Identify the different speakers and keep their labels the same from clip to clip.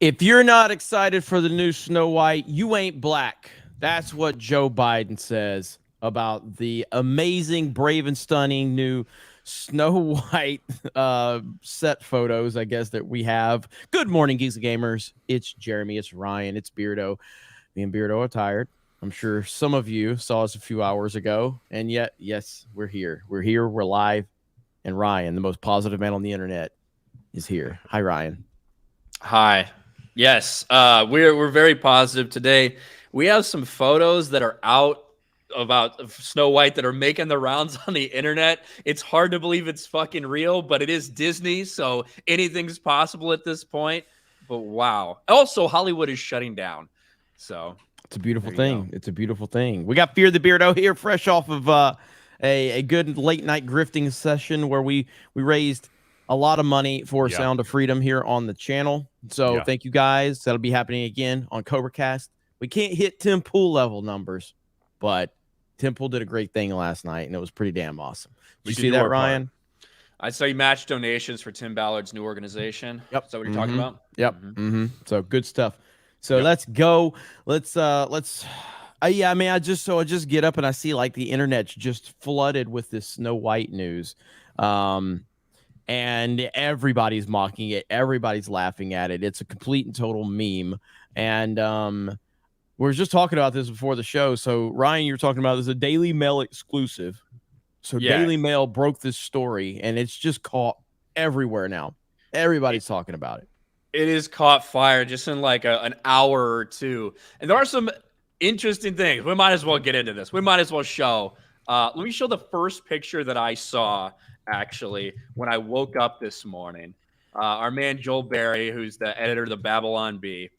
Speaker 1: If you're not excited for the new Snow White, you ain't black. That's what Joe Biden says about the amazing, brave, and stunning new Snow White set photos, I guess, that we have. Good morning, Geeks Gamers. It's Jeremy, it's Ryan, it's Beardo. Me and Beardo are tired. I'm sure some of you saw us a few hours ago. And yet, yes, we're here. We're here, we're live. And Ryan, the most positive man on the internet, is here. Hi, Ryan.
Speaker 2: Hi. Yes, we're very positive today. We have some photos that are out about Snow White that are making the rounds on the internet. It's hard to believe it's fucking real, but it is Disney, so anything's possible at this point. But wow. Also, Hollywood is shutting down. So
Speaker 1: it's a beautiful thing. It's a beautiful thing. We got Fear the Beardo here, fresh off of a good late night grifting session where we raised a lot of money for Sound of Freedom here on the channel. So thank you guys. That'll be happening again on CobraCast. We can't hit Tim Pool level numbers, but Tim Pool did a great thing last night, and it was pretty damn awesome. Did you see that, Ryan?
Speaker 2: I saw you match donations for Tim Ballard's new organization.
Speaker 1: Yep.
Speaker 2: Is that what you're talking about?
Speaker 1: Yep. So good stuff. So let's go. Let's yeah, I mean, I just get up and I see like the internet's just flooded with this Snow White news. And everybody's mocking it. Everybody's laughing at it. It's a complete and total meme. And we were just talking about this before the show. So, Ryan, you were talking about this is a Daily Mail exclusive. So, Daily Mail broke this story, and it's just caught everywhere now. Everybody's talking about it.
Speaker 2: It is caught fire just in like an hour or two. And there are some interesting things. We might as well get into this. We might as well show. Let me show the first picture that I saw, actually, when I woke up this morning. Our man Joel Berry, who's the editor of the Babylon Bee,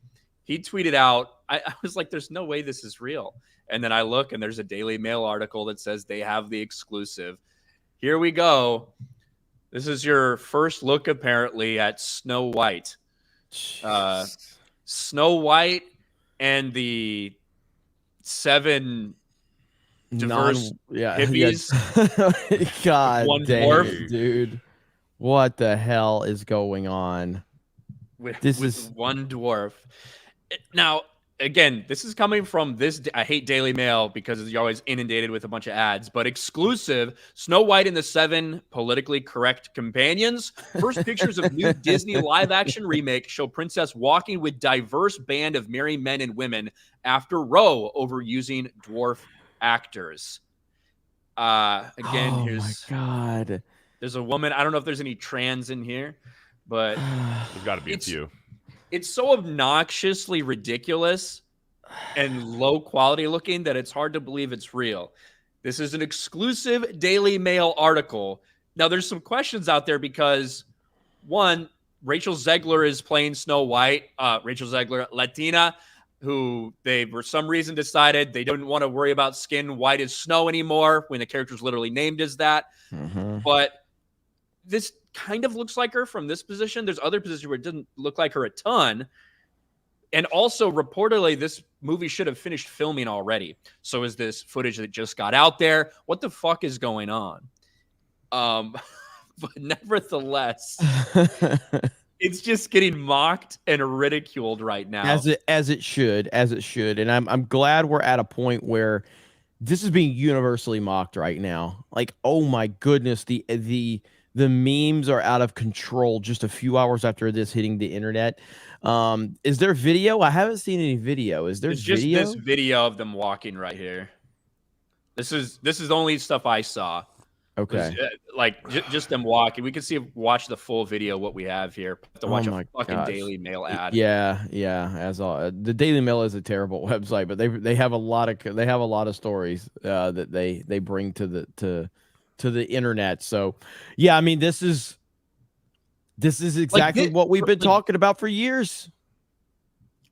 Speaker 2: he tweeted out, I was like, there's no way this is real. And then I look, and there's a Daily Mail article that says they have the exclusive. Here we go. This is your first look, apparently, at Snow White. Snow White and the 7 diverse hippies.
Speaker 1: God damn it, dude. What the hell is going on?
Speaker 2: With one dwarf. Now, again, this is coming from this. I hate Daily Mail because you're always inundated with a bunch of ads, but exclusive Snow White and the 7 politically correct companions. First pictures of new Disney live action remake show princess walking with diverse band of merry men and women after Roe over using dwarf actors. Again,
Speaker 1: here's my God.
Speaker 2: There's a woman. I don't know if there's any trans in here, but
Speaker 3: there's got to be a few.
Speaker 2: It's so obnoxiously ridiculous and low quality looking that it's hard to believe it's real. This is an exclusive Daily Mail article. Now, there's some questions out there because, one, Rachel Zegler is playing Snow White. Rachel Zegler, Latina, who they, for some reason, decided they didn't want to worry about skin white as snow anymore when the character's literally named as that. But this kind of looks like her from this position. There's other positions where it doesn't look like her a ton. And also, reportedly, this movie should have finished filming already. So is this footage that just got out there? What the fuck is going on? But nevertheless, it's just getting mocked and ridiculed right now.
Speaker 1: As it should. And I'm glad we're at a point where this is being universally mocked right now. Like, oh my goodness, the memes are out of control just a few hours after this hitting the internet. Is there video? I haven't seen any video. Is there video?
Speaker 2: Just this video of them walking right here. This is the only stuff I saw.
Speaker 1: Okay.
Speaker 2: Just them walking. We can watch the full video what we have here. To watch a fucking Daily Mail ad.
Speaker 1: Yeah. As all the Daily Mail is a terrible website, but they have a lot of stories that they bring to the internet. So yeah, I mean this is exactly what we've been talking about for years.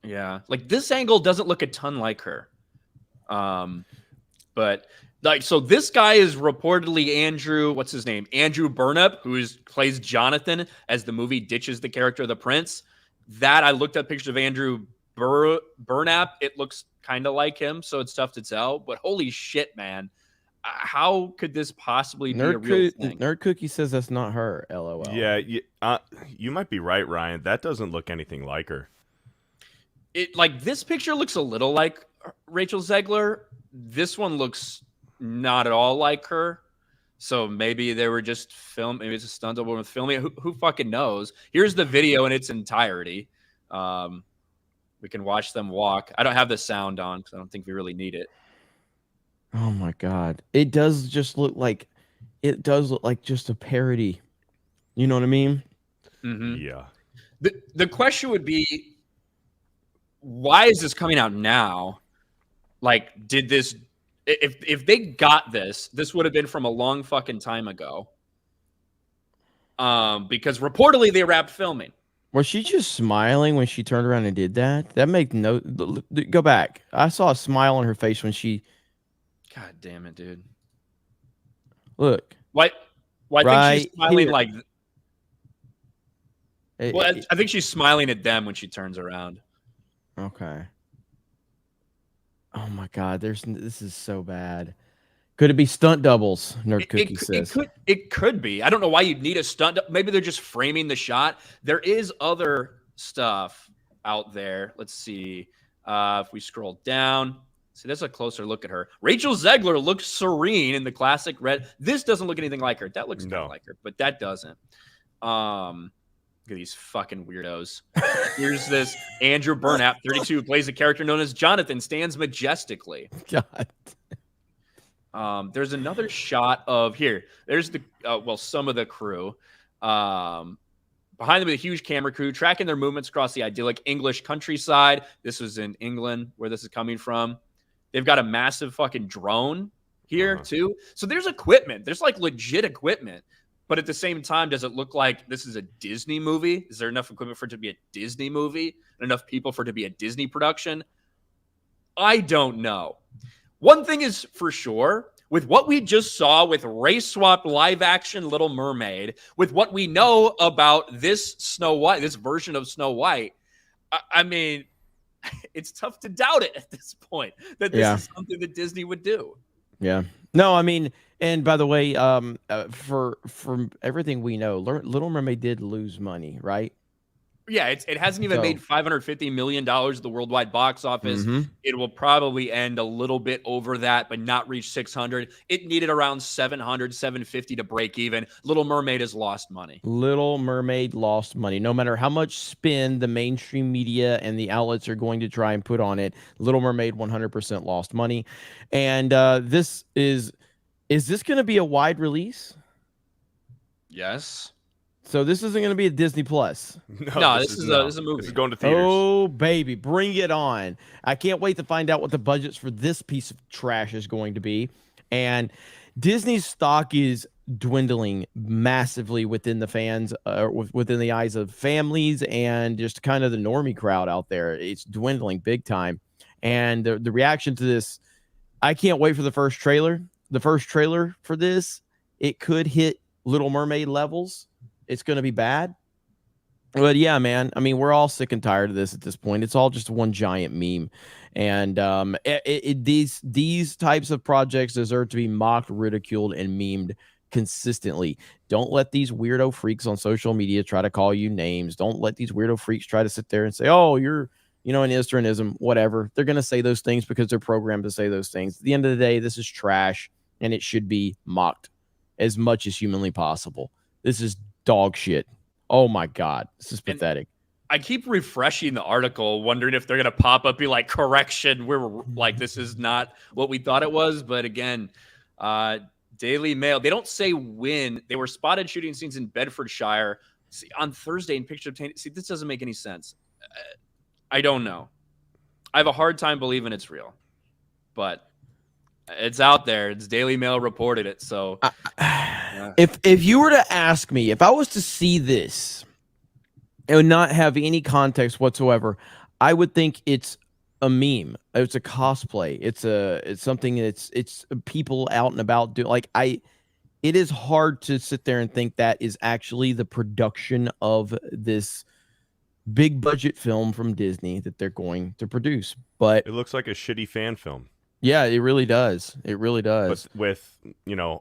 Speaker 2: Yeah, like this angle doesn't look a ton like her. But like, so this guy is reportedly Andrew, what's his name? Andrew Burnap, who plays Jonathan as the movie ditches the character of the prince. That I looked up pictures of Andrew Burnap. It looks kind of like him, so it's tough to tell. But holy shit, man. How could this possibly be a real thing?
Speaker 1: Nerd Cookie says that's not her, LOL.
Speaker 3: Yeah, you might be right, Ryan. That doesn't look anything like her.
Speaker 2: it like this picture looks a little like Rachel Zegler. This one looks not at all like her. So maybe they were just maybe it's a stunt double with filming. Who fucking knows? Here's the video in its entirety. We can watch them walk. I don't have the sound on because I don't think we really need it.
Speaker 1: Oh my god. It does look like just a parody. You know what I mean?
Speaker 2: Mm-hmm.
Speaker 3: Yeah.
Speaker 2: The question would be, why is this coming out now? Like, did this if they got this would have been from a long fucking time ago. Because reportedly they wrapped filming.
Speaker 1: Was she just smiling when she turned around and did that? That make no go back. I saw a smile on her face when she
Speaker 2: God damn it, dude.
Speaker 1: look.
Speaker 2: Why I
Speaker 1: right
Speaker 2: think she's smiling
Speaker 1: here.
Speaker 2: like well, I think she's smiling at them when she turns around.
Speaker 1: Okay. Oh my god, this is so bad. Could it be stunt doubles? Nerd Cookie says.
Speaker 2: It could be. I don't know why you'd need a stunt. Maybe they're just framing the shot. There is other stuff out there. Let's see. If we scroll down, see, that's a closer look at her. Rachel Zegler looks serene in the classic red. This doesn't look anything like her. That looks kind of like her, but that doesn't. Look at these fucking weirdos. Here's this Andrew Burnap, 32, who plays a character known as Jonathan, stands majestically.
Speaker 1: God.
Speaker 2: There's another shot of here. There's the some of the crew. Behind them, a huge camera crew tracking their movements across the idyllic English countryside. This was in England, where this is coming from. They've got a massive fucking drone here too. So there's equipment. There's like legit equipment. But at the same time, does it look like this is a Disney movie? Is there enough equipment for it to be a Disney movie? And enough people for it to be a Disney production? I don't know. One thing is for sure, with what we just saw with race swap live action Little Mermaid, with what we know about this Snow White, this version of Snow White, I mean, it's tough to doubt it at this point that this is something that Disney would do.
Speaker 1: Yeah. No, I mean, and by the way, from everything we know, Little Mermaid did lose money, right?
Speaker 2: Yeah, it hasn't even made $550 million at the worldwide box office. It will probably end a little bit over that, but not reach 600. It needed around 700, 750 to break even. Little Mermaid has lost money.
Speaker 1: Little Mermaid lost money. No matter how much spin the mainstream media and the outlets are going to try and put on it, Little Mermaid 100% lost money. And this is this going to be a wide release?
Speaker 2: Yes.
Speaker 1: So this isn't going to be a Disney Plus.
Speaker 2: No, this is a movie.
Speaker 3: This is going to theaters.
Speaker 1: Oh, baby. Bring it on. I can't wait to find out what the budgets for this piece of trash is going to be. And Disney's stock is dwindling massively within the fans, within the eyes of families and just kind of the normie crowd out there. It's dwindling big time. And the reaction to this, I can't wait for the first trailer. The first trailer for this, it could hit Little Mermaid levels. It's going to be bad. But yeah, man, I mean, we're all sick and tired of this at this point. It's all just one giant meme. And these types of projects deserve to be mocked, ridiculed, and memed consistently. Don't let these weirdo freaks on social media try to call you names. Don't let these weirdo freaks try to sit there and say, oh, you're, an Easternism, whatever. They're going to say those things because they're programmed to say those things. At the end of the day, this is trash, and it should be mocked as much as humanly possible. This is dog shit. Oh my God. This is pathetic.
Speaker 2: I keep refreshing the article, wondering if they're going to pop up, be like, correction. We're like, this is not what we thought it was. But again, Daily Mail, they don't say when. They were spotted shooting scenes in Bedfordshire on Thursday in picture obtained. See, this doesn't make any sense. I don't know. I have a hard time believing it's real. But it's out there. It's Daily Mail reported it. So
Speaker 1: if you were to ask me, if I was to see this and would not have any context whatsoever, I would think it's a meme. It's a cosplay. It's something it's people out and about doing. It is hard to sit there and think that is actually the production of this big budget film from Disney that they're going to produce. But
Speaker 3: it looks like a shitty fan film.
Speaker 1: Yeah, it really does. It really does.
Speaker 3: But with,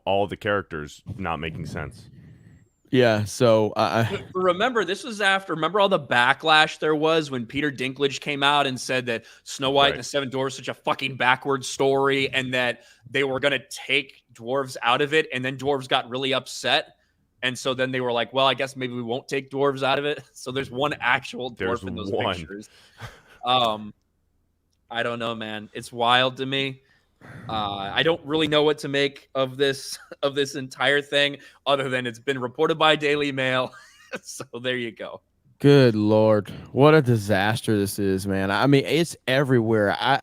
Speaker 3: all the characters not making sense.
Speaker 1: Yeah. So
Speaker 2: Remember, this was after. Remember all the backlash there was when Peter Dinklage came out and said that Snow White and the Seven Dwarfs was such a fucking backward story, and that they were going to take dwarves out of it, and then dwarves got really upset, and so then they were like, "Well, I guess maybe we won't take dwarves out of it." So there's one actual dwarf in those pictures. I don't know, man. It's wild to me. I don't really know what to make of this entire thing, other than it's been reported by Daily Mail. So there you go.
Speaker 1: Good Lord, what a disaster this is, man. I mean, it's everywhere. I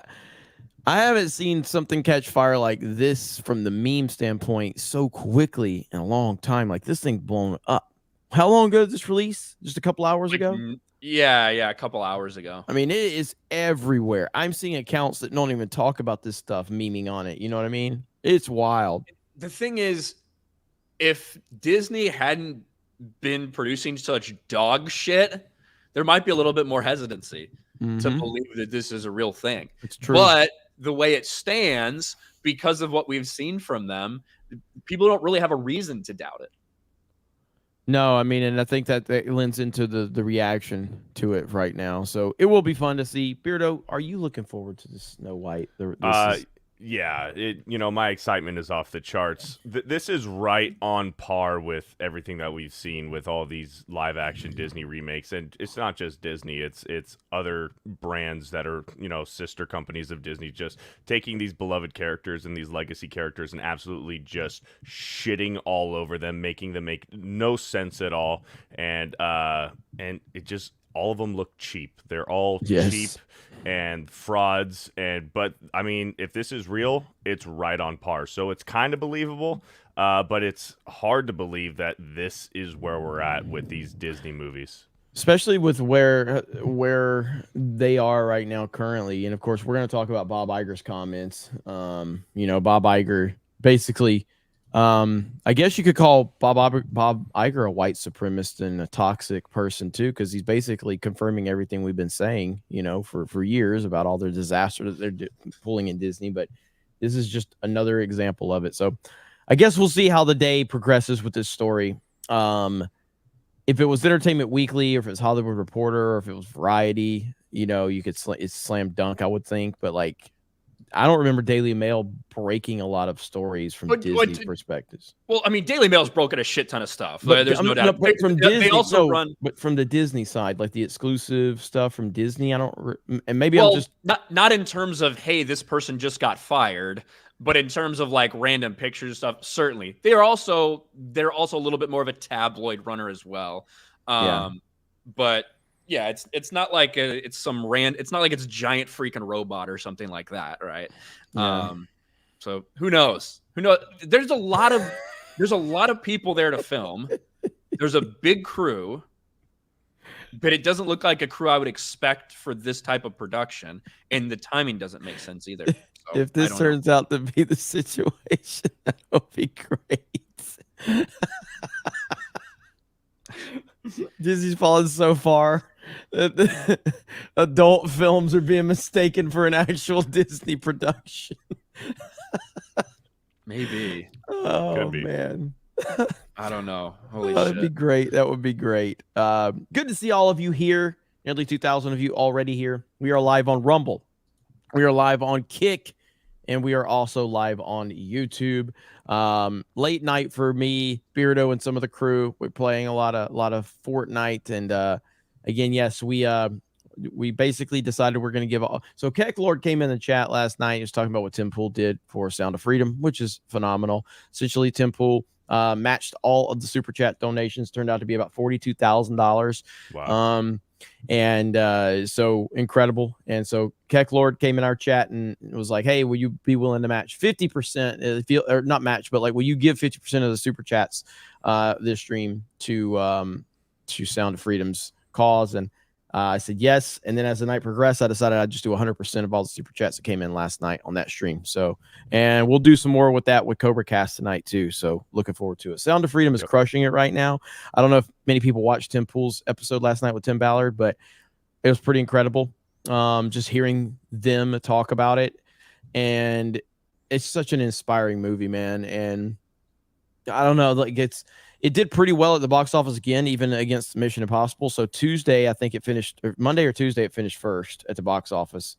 Speaker 1: haven't seen something catch fire like this from the meme standpoint so quickly in a long time. Like this thing blown up. How long ago did this release? Just a couple hours ago?
Speaker 2: Yeah, a couple hours ago.
Speaker 1: I mean, it is everywhere. I'm seeing accounts that don't even talk about this stuff memeing on it. You know what I mean? It's wild.
Speaker 2: The thing is, if Disney hadn't been producing such dog shit, there might be a little bit more hesitancy to believe that this is a real thing.
Speaker 1: It's true.
Speaker 2: But the way it stands, because of what we've seen from them, people don't really have a reason to doubt it.
Speaker 1: No, I mean, and I think that lends into the reaction to it right now. So it will be fun to see. Beardo, are you looking forward to the Snow White?
Speaker 3: Yeah, my excitement is off the charts. This is right on par with everything that we've seen with all these live action Disney remakes, and it's not just Disney, it's other brands that are, sister companies of Disney, just taking these beloved characters and these legacy characters and absolutely just shitting all over them, making them make no sense at all, and it just, all of them look cheap. They're all cheap and frauds, but I mean, if this is real, it's right on par. So it's kind of believable, but it's hard to believe that this is where we're at with these Disney movies,
Speaker 1: especially with where they are right now currently. And of course, we're going to talk about Bob Iger's comments. Bob Iger basically, I guess you could call Bob Iger a white supremacist and a toxic person too, because he's basically confirming everything we've been saying, for years about all their disaster that they're pulling in Disney. But this is just another example of it. So I guess we'll see how the day progresses with this story. If it was Entertainment Weekly, or if it was Hollywood Reporter, or if it was Variety, you could it's slam dunk, I would think. But like, I don't remember Daily Mail breaking a lot of stories from Disney perspectives.
Speaker 2: Well, I mean, Daily Mail's broken a shit ton of stuff. There's no doubt.
Speaker 1: But from Disney, they also run, but from the Disney side, like the exclusive stuff from Disney, I don't. And maybe I'm just
Speaker 2: not in terms of, hey, this person just got fired, but in terms of like random pictures and stuff. Certainly, they're also a little bit more of a tabloid runner as well. But yeah, it's not like it's not like it's a giant freaking robot or something like that, right? Yeah. So who knows? There's a lot of people there to film. There's a big crew, but it doesn't look like a crew I would expect for this type of production, and the timing doesn't make sense either. So,
Speaker 1: if this turns out to be the situation, that would be great. Disney's fallen so far that adult films are being mistaken for an actual Disney production.
Speaker 2: Maybe.
Speaker 1: Oh,
Speaker 3: could be.
Speaker 1: Man.
Speaker 2: I don't know. Holy shit.
Speaker 1: That'd be great. That would be great. Good to see all of you here. Nearly 2,000 of you already here. We are live on Rumble. We are live on Kick. And we are also live on YouTube. Late night for me, Beardo, and some of the crew. We're playing a lot of Fortnite. And again, yes, we basically decided we're going to give so Keck Lord came in the chat last night. He was talking about what Tim Pool did for Sound of Freedom, which is phenomenal. Essentially, Tim Pool matched all of the super chat donations. Turned out to be about $42,000.
Speaker 3: Wow.
Speaker 1: And so incredible. And so Keck Lord came in our chat and was like, hey, will you be willing to match 50%, or not match, but like, will you give 50% of the super chats this stream to Sound of Freedom's cause? And I said yes. And then as the night progressed, I decided I'd just do 100% of all the super chats that came in last night on that stream. So, and we'll do some more with that with Cobra Cast tonight too. So looking forward to it. Sound of Freedom is crushing it right now. I don't know if many people watched Tim Pool's episode last night with Tim Ballard, but it was pretty incredible. Just hearing them talk about it. And it's such an inspiring movie, man. And I don't know, like it did pretty well at the box office again, even against Mission Impossible. So Tuesday, I think it finished, or Monday or Tuesday, it finished first at the box office.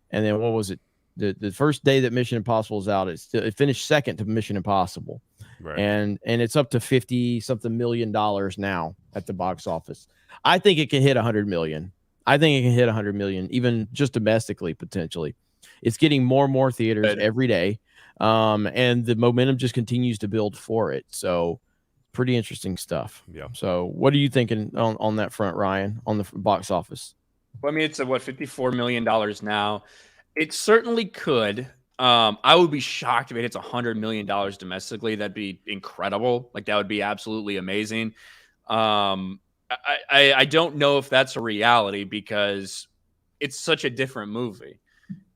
Speaker 1: And then what was it? The first day that Mission Impossible is out, it finished second to Mission Impossible.
Speaker 3: Right.
Speaker 1: And it's up to 50-something million now at the box office. I think it can hit 100 million. I think it can hit 100 million, even just domestically, potentially. It's getting more and more theaters every day. And the momentum just continues to build for it. So pretty interesting stuff.
Speaker 3: Yeah.
Speaker 1: So what are you thinking on that front, Ryan, on the box office?
Speaker 2: Well, I mean, it's at what, $54 million now. It certainly could. I would be shocked if it hits $100 million domestically. That'd be incredible. Like, that would be absolutely amazing. I don't know if that's a reality because it's such a different movie.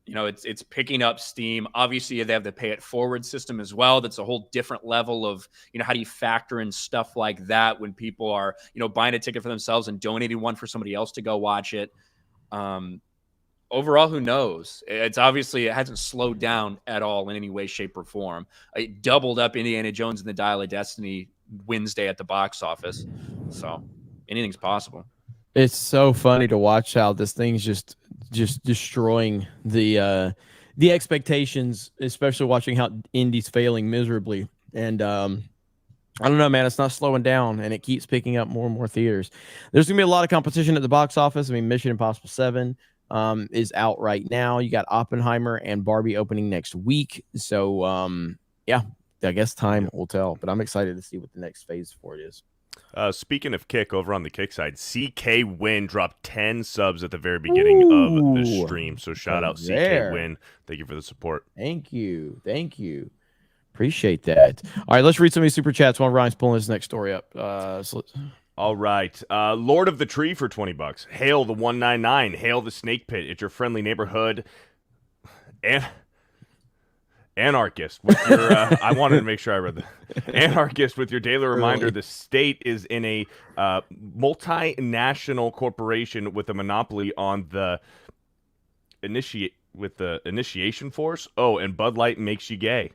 Speaker 2: You know, it's picking up steam. Obviously, they have the pay it forward system as well. That's a whole different level of, you know, how do you factor in stuff like that when people are, you know, buying a ticket for themselves and donating one for somebody else to go watch it. Overall, who knows? It's obviously, it hasn't slowed down at all in any way, shape, or form. It doubled up Indiana Jones and the Dial of Destiny Wednesday at the box office. So anything's possible.
Speaker 1: It's so funny to watch how this thing's just destroying the expectations, especially watching how Indy's failing miserably. And I don't know, man, it's not slowing down, and it keeps picking up more and more theaters. There's gonna be a lot of competition at the box office. I mean, Mission Impossible 7 is out right now. You got Oppenheimer and Barbie opening next week. So yeah, I guess time will tell. But I'm excited to see what the next phase for it is.
Speaker 3: Speaking of Kick, over on the Kick side, CK Win dropped 10 subs at the very beginning of the stream. So shout out CK Win. Thank you for the support.
Speaker 1: Thank you. Appreciate that. All right, let's read some of these super chats while Ryan's pulling his next story up.
Speaker 3: All right. Lord of the Tree for $20. Hail the 199. Hail the Snake Pit. It's your friendly neighborhood. And anarchist with your I wanted to make sure I read the anarchist with your daily reminder. The state is in a multinational corporation with a monopoly on the initiation force. Oh, and Bud Light makes you gay.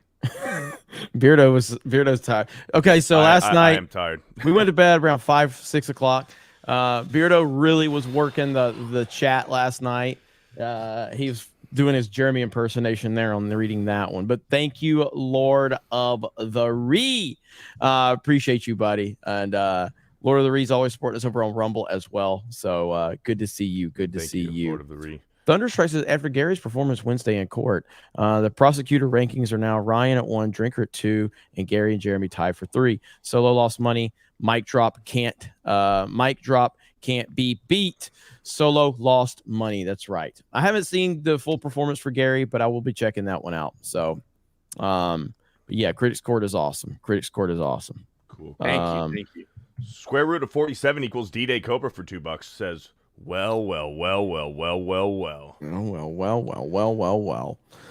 Speaker 1: Beardo's tired. Okay, so last night
Speaker 3: I am tired.
Speaker 1: We went to bed around 5-6 o'clock. Beardo really was working the chat last night. He was doing his Jeremy impersonation there on reading that one. But thank you, Lord of the Ree. Appreciate you, buddy. And Lord of the Ree's always supporting us over on Rumble as well. So good to see you. Good to see you.
Speaker 3: Lord of the Ree.
Speaker 1: Thunderstrike says, after Gary's performance Wednesday in court, the prosecutor rankings are now Ryan at 1, Drinker at 2, and Gary and Jeremy tied for 3. Solo lost money. Mic drop can't be beat. Solo lost money. That's right. I haven't seen the full performance for Gary, but I will be checking that one out. So, but yeah, Critics Court is awesome.
Speaker 3: Cool.
Speaker 2: Thank you.
Speaker 3: Square root of 47 equals D-Day Cobra for $2 says, well.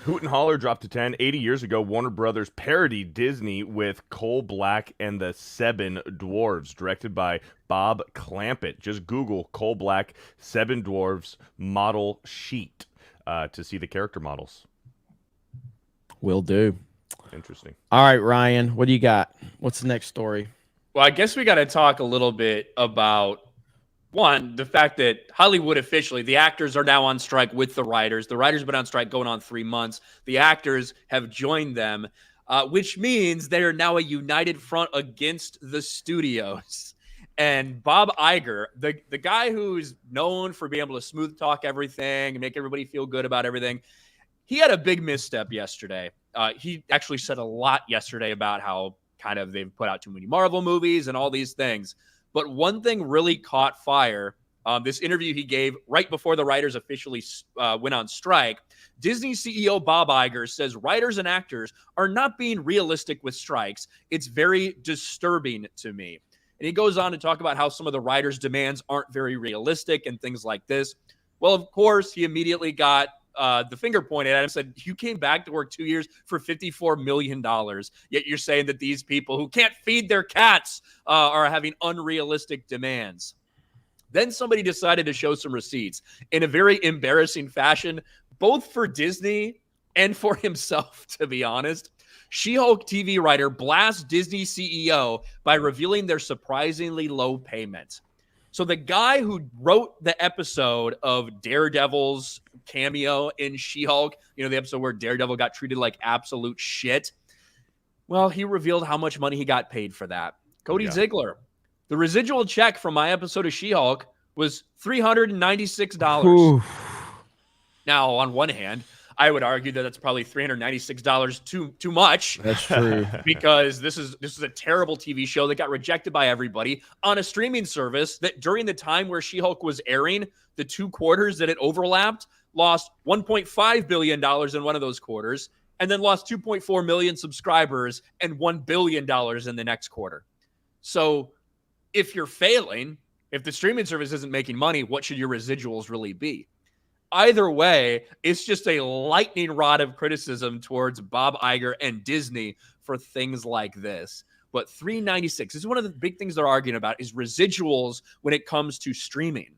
Speaker 3: Hoot and Holler dropped to 10. 80 years ago, Warner Brothers parodied Disney with Coal Black and the Seven Dwarves, directed by Bob Clampett. Just Google Coal Black, Seven Dwarves model sheet to see the character models.
Speaker 1: Will do.
Speaker 3: Interesting.
Speaker 1: All right, Ryan, what do you got? What's the next story?
Speaker 2: Well, I guess we got to talk a little bit about, one, the fact that Hollywood officially, the actors are now on strike with the writers. The writers have been on strike going on 3 months. The actors have joined them, which means they are now a united front against the studios. And Bob Iger, the guy who's known for being able to smooth talk everything and make everybody feel good about everything, he had a big misstep yesterday. He actually said a lot yesterday about how kind of they've put out too many Marvel movies and all these things. But one thing really caught fire. This interview he gave right before the writers officially went on strike. Disney CEO Bob Iger says writers and actors are not being realistic with strikes. It's very disturbing to me. And he goes on to talk about how some of the writers' demands aren't very realistic and things like this. Well, of course, he immediately got the finger pointed at him and said, you came back to work 2 years for $54 million, yet you're saying that these people who can't feed their cats are having unrealistic demands. Then somebody decided to show some receipts in a very embarrassing fashion, both for Disney and for himself, to be honest. She-Hulk TV writer blasts Disney CEO by revealing their surprisingly low payment. So the guy who wrote the episode of Daredevil's cameo in She-Hulk, the episode where Daredevil got treated like absolute shit, well, he revealed how much money he got paid for that. Cody Ziegler, the residual check from my episode of She-Hulk was $396.
Speaker 1: Ooh.
Speaker 2: Now, on one hand, I would argue that that's probably $396 too much.
Speaker 1: That's true.
Speaker 2: Because this is a terrible TV show that got rejected by everybody on a streaming service that during the time where She-Hulk was airing, the 2 quarters that it overlapped, lost $1.5 billion in one of those quarters, and then lost 2.4 million subscribers and $1 billion in the next quarter. So if you're failing, if the streaming service isn't making money, what should your residuals really be? Either way, it's just a lightning rod of criticism towards Bob Iger and Disney for things like this. But $396, this is one of the big things they're arguing about, is residuals when it comes to streaming,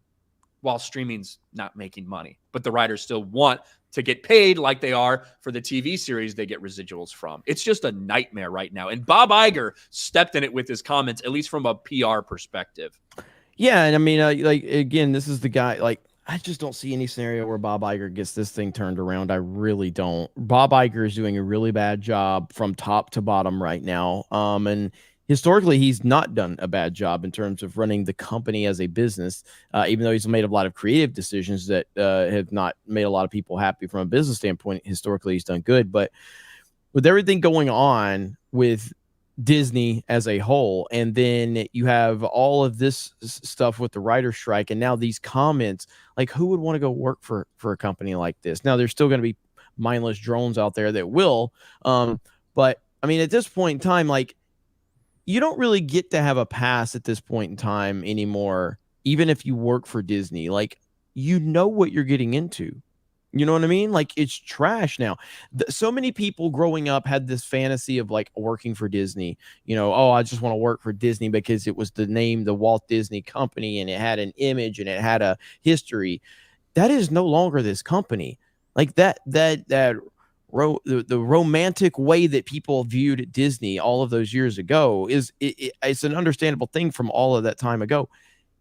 Speaker 2: while streaming's not making money. But the writers still want to get paid like they are for the TV series they get residuals from. It's just a nightmare right now. And Bob Iger stepped in it with his comments, at least from a PR perspective.
Speaker 1: Yeah, and I mean, again, this is the guy, I just don't see any scenario where Bob Iger gets this thing turned around. I really don't. Bob Iger is doing a really bad job from top to bottom right now. And historically, he's not done a bad job in terms of running the company as a business, even though he's made a lot of creative decisions that have not made a lot of people happy from a business standpoint. Historically, he's done good. But with everything going on with Disney as a whole, and then you have all of this stuff with the writer's strike, and now these comments, who would want to go work for a company like this? Now, there's still going to be mindless drones out there that will, but I mean, at this point in time, you don't really get to have a pass at this point in time anymore, even if you work for Disney. You know what you're getting into. You know what I mean? It's trash now. So many people growing up had this fantasy of working for Disney. I just want to work for Disney because it was the name, the Walt Disney Company, and it had an image and it had a history. That is no longer this company. The romantic way that people viewed Disney all of those years ago it's an understandable thing from all of that time ago.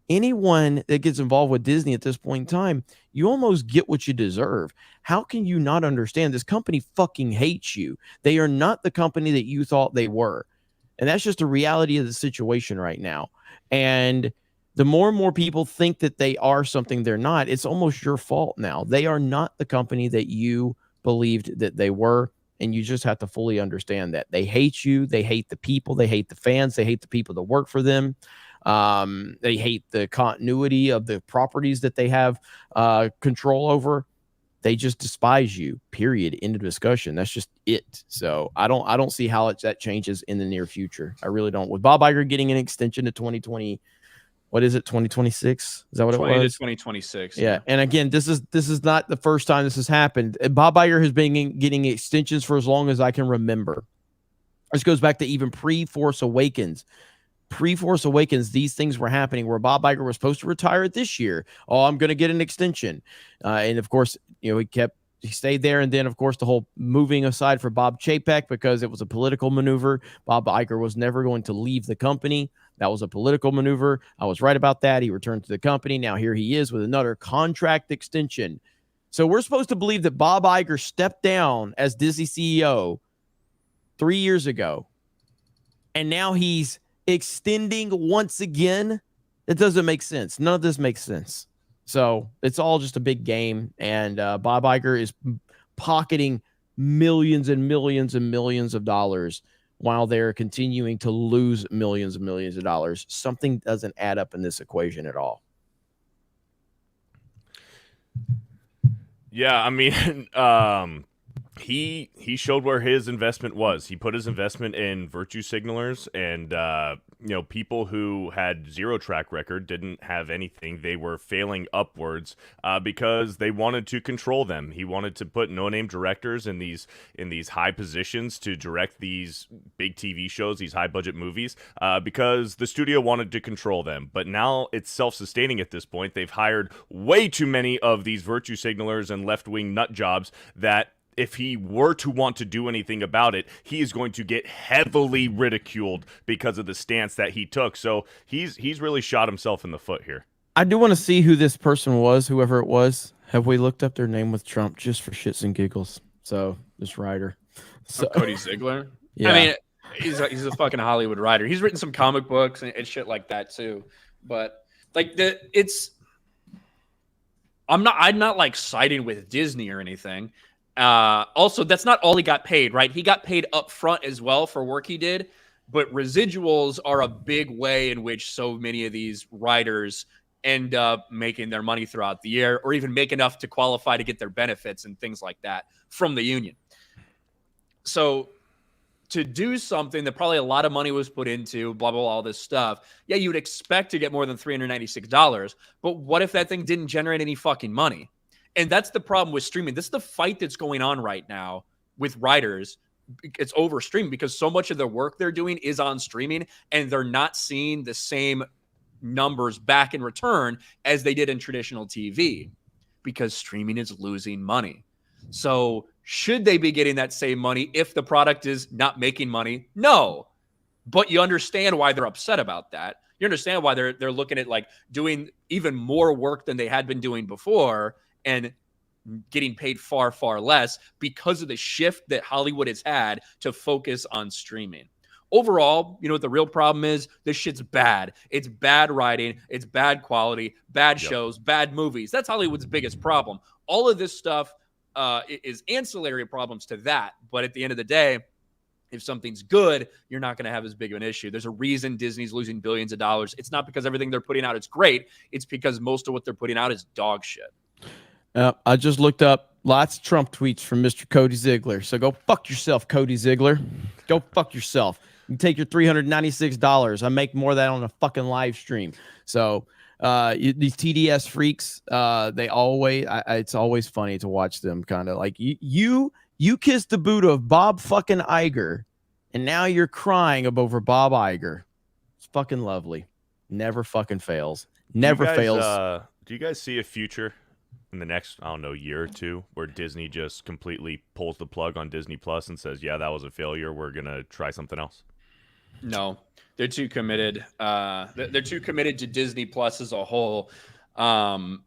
Speaker 1: Anyone that gets involved with Disney at this point in time, you almost get what you deserve. How can you not understand? This company fucking hates you. They are not the company that you thought they were. And that's just the reality of the situation right now. And the more and more people think that they are something they're not, it's almost your fault now. They are not the company that you believed that they were. And you just have to fully understand that. They hate you. They hate the people. They hate the fans. They hate the people that work for them. They hate the continuity of the properties that they have control over. They just despise you, period. End of discussion. That's just it. So I don't see how that changes in the near future. I really don't. With Bob Iger getting an extension to 2020, what is it, 2026? Is that what it was?
Speaker 2: 2026.
Speaker 1: Yeah. And again, this is not the first time this has happened. Bob Iger has been getting extensions for as long as I can remember. This goes back to even pre-Force Awakens. Pre-Force Awakens, these things were happening where Bob Iger was supposed to retire this year. Oh, I'm going to get an extension. And of course, he stayed there. And then, of course, the whole moving aside for Bob Chapek, because it was a political maneuver. Bob Iger was never going to leave the company. That was a political maneuver. I was right about that. He returned to the company. Now here he is with another contract extension. So we're supposed to believe that Bob Iger stepped down as Disney CEO 3 years ago. And now he's extending once again. It doesn't make sense. None of this makes sense. So it's all just a big game. And Bob Iger is pocketing millions and millions and millions of dollars while they're continuing to lose millions and millions of dollars. Something doesn't add up in this equation at all.
Speaker 3: Yeah, I mean, he showed where his investment was. He put his investment in virtue signalers and people who had zero track record, didn't have anything. They were failing upwards because they wanted to control them. He wanted to put no-name directors in these high positions to direct these big TV shows, these high-budget movies, because the studio wanted to control them. But now it's self-sustaining at this point. They've hired way too many of these virtue signalers and left-wing nut jobs that if he were to want to do anything about it, he is going to get heavily ridiculed because of the stance that he took. So he's really shot himself in the foot here.
Speaker 1: I do want to see who this person was, whoever it was. Have we looked up their name with Trump just for shits and giggles? So this writer, so
Speaker 2: Cody Ziegler.
Speaker 1: yeah.
Speaker 2: I mean, he's a fucking Hollywood writer. He's written some comic books and shit like that too. But like I'm not like siding with Disney or anything. Also, that's not all he got paid, right? He got paid up front as well for work he did, but residuals are a big way in which so many of these writers end up making their money throughout the year, or even make enough to qualify to get their benefits and things like that from the union. So to do something that probably a lot of money was put into, blah, blah, blah, all this stuff, yeah, you would expect to get more than $396. But what if that thing didn't generate any fucking money? And that's the problem with streaming. This is the fight that's going on right now with writers. It's over streaming because so much of the work they're doing is on streaming, and they're not seeing the same numbers back in return as they did in traditional TV because streaming is losing money. So should they be getting that same money if the product is not making money? No. But you understand why they're upset about that. You understand why they're looking at like doing even more work than they had been doing before and getting paid far, far less because of the shift that Hollywood has had to focus on streaming. Overall, you know what the real problem is? This shit's bad. It's bad writing. It's bad quality, bad shows, bad movies. That's Hollywood's biggest problem. All of this stuff is ancillary problems to that. But at the end of the day, if something's good, you're not going to have as big of an issue. There's a reason Disney's losing billions of dollars. It's not because everything they're putting out is great. It's because most of what they're putting out is dog shit.
Speaker 1: I just looked up lots of Trump tweets from Mr. Cody Ziegler. So go fuck yourself, Cody Ziegler. Go fuck yourself. You take your $396. I make more of that on a fucking live stream. So these TDS freaks, they always, it's always funny to watch them kind of like you kissed the boot of Bob fucking Iger, and now you're crying over Bob Iger. It's fucking lovely. Never fucking fails. Never fails.
Speaker 3: Do you guys see a future in the next, I don't know, year or two where Disney just completely pulls the plug on Disney Plus and says, yeah, that was a failure. We're going to try something else?
Speaker 2: No, they're too committed. They're too committed to Disney Plus as a whole. And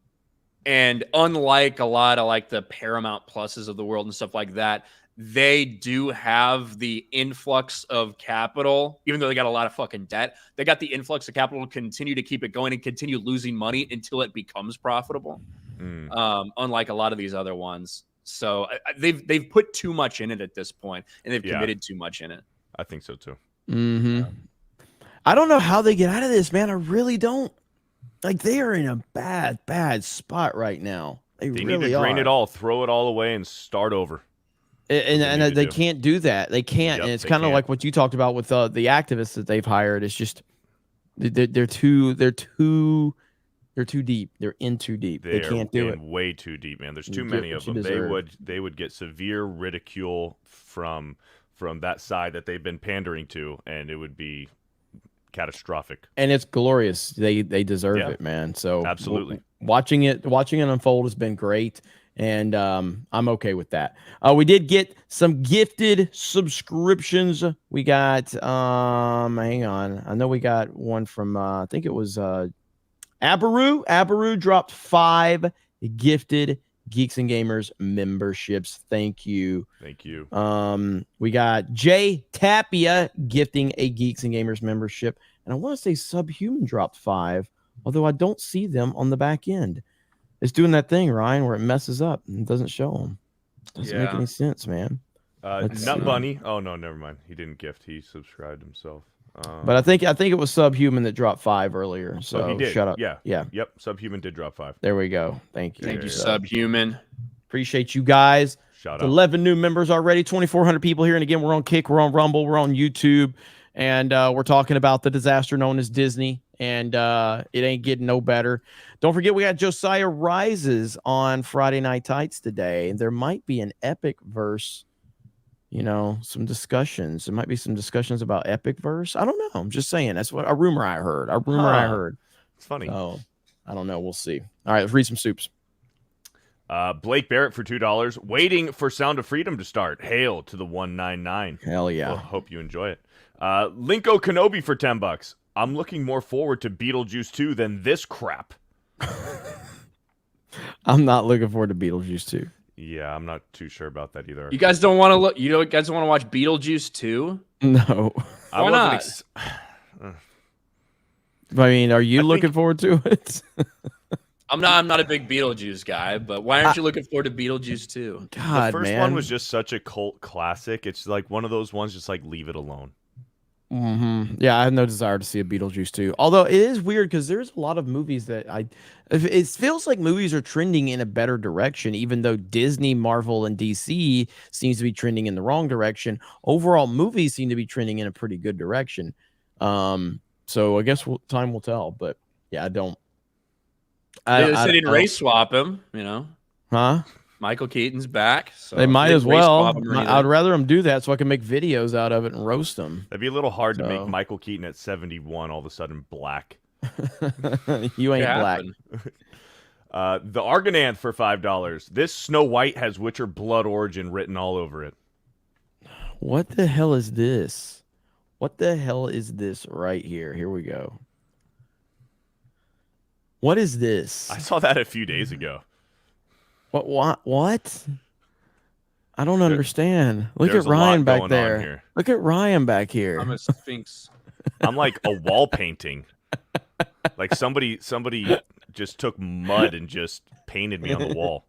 Speaker 2: unlike a lot of like the Paramount Pluses of the world and stuff like that, they do have the influx of capital, even though they got a lot of fucking debt. They got the influx of capital to continue to keep it going and continue losing money until it becomes profitable. Unlike a lot of these other ones. So they've put too much in it at this point, and they've committed too much in it.
Speaker 3: I think so too.
Speaker 1: I don't know how they get out of this, man. I really don't. Like, they are in a bad spot right now. They really
Speaker 3: need to drain it all, throw it all away, and start over.
Speaker 1: And they can't do that. They can't. And it's kind of like what you talked about with the activists that they've hired. It's just they're too deep. They're in too deep. They can't do it.
Speaker 3: Way too deep, man. There's too many of them. They would get severe ridicule from that side that they've been pandering to, and it would be catastrophic. And
Speaker 1: it's glorious. They deserve it, man. So
Speaker 3: absolutely,
Speaker 1: watching it unfold has been great, and I'm okay with that. We did get some gifted subscriptions. We got hang on, I know we got one from I think it was Abaru dropped 5 gifted Geeks and Gamers memberships. Thank you. We got Jay Tapia gifting a Geeks and Gamers membership, and I want to say Subhuman dropped 5, although I don't see them on the back end. It's doing that thing, Ryan, where it messes up and doesn't show them. Doesn't make any sense, man.
Speaker 3: Nut Bunny. Oh no, never mind. He didn't gift. He subscribed himself.
Speaker 1: But I think it was Subhuman that dropped 5 earlier. So
Speaker 3: he did.
Speaker 1: Shut up.
Speaker 3: Yeah. Yep. Subhuman did drop 5.
Speaker 1: There we go. Thank you.
Speaker 2: Thank you, Subhuman.
Speaker 1: Appreciate you guys.
Speaker 3: Shout out.
Speaker 1: 11 new members already. 2,400 people here. And again, we're on Kick, we're on Rumble, we're on YouTube, and we're talking about the disaster known as Disney. And it ain't getting no better. Don't forget, we got Josiah Rises on Friday Night Tights today. There might be an epic verse. Some discussions. There might be some discussions about Epic Verse. I don't know. I'm just saying. That's what a rumor I heard. I heard.
Speaker 3: It's funny.
Speaker 1: Oh, I don't know. We'll see. All right, let's read some soups.
Speaker 3: Blake Barrett for $2. Waiting for Sound of Freedom to start. Hail to the 199.
Speaker 1: Hell yeah.
Speaker 3: Well, hope you enjoy it. Linko Kenobi for $10. I'm looking more forward to Beetlejuice 2 than this crap.
Speaker 1: I'm not looking forward to Beetlejuice 2.
Speaker 3: Yeah, I'm not too sure about that either.
Speaker 2: You guys don't want to look. You guys don't want to watch Beetlejuice 2?
Speaker 1: No.
Speaker 2: Why not?
Speaker 1: I mean, are you looking forward to it?
Speaker 2: I'm not a big Beetlejuice guy, but why aren't you looking forward to Beetlejuice 2?
Speaker 1: God,
Speaker 3: the first
Speaker 1: man.
Speaker 3: one was just such a cult classic. It's like one of those ones, just like leave it alone.
Speaker 1: Yeah, I have no desire to see a Beetlejuice 2. Although it is weird because there's a lot of movies that it feels like movies are trending in a better direction, even though Disney, Marvel, and DC seems to be trending in the wrong direction. Overall, movies seem to be trending in a pretty good direction. So I guess time will tell. But yeah, I don't.
Speaker 2: They didn't race swap him, you know.
Speaker 1: Huh?
Speaker 2: Michael Keaton's back. So
Speaker 1: they might as well. I'd rather them do that so I can make videos out of it and roast them.
Speaker 3: That'd be a little hard to make Michael Keaton at 71 all of a sudden black.
Speaker 1: You ain't black.
Speaker 3: The Argonauth for $5. This Snow White has Witcher blood origin written all over it.
Speaker 1: What the hell is this? What the hell is this right here? Here we go. What is this?
Speaker 3: I saw that a few days ago.
Speaker 1: What? I don't understand. Look at Ryan back there. Look at Ryan back here.
Speaker 2: I'm a sphinx.
Speaker 3: I'm like a wall painting. Like somebody just took mud and just painted me on the wall.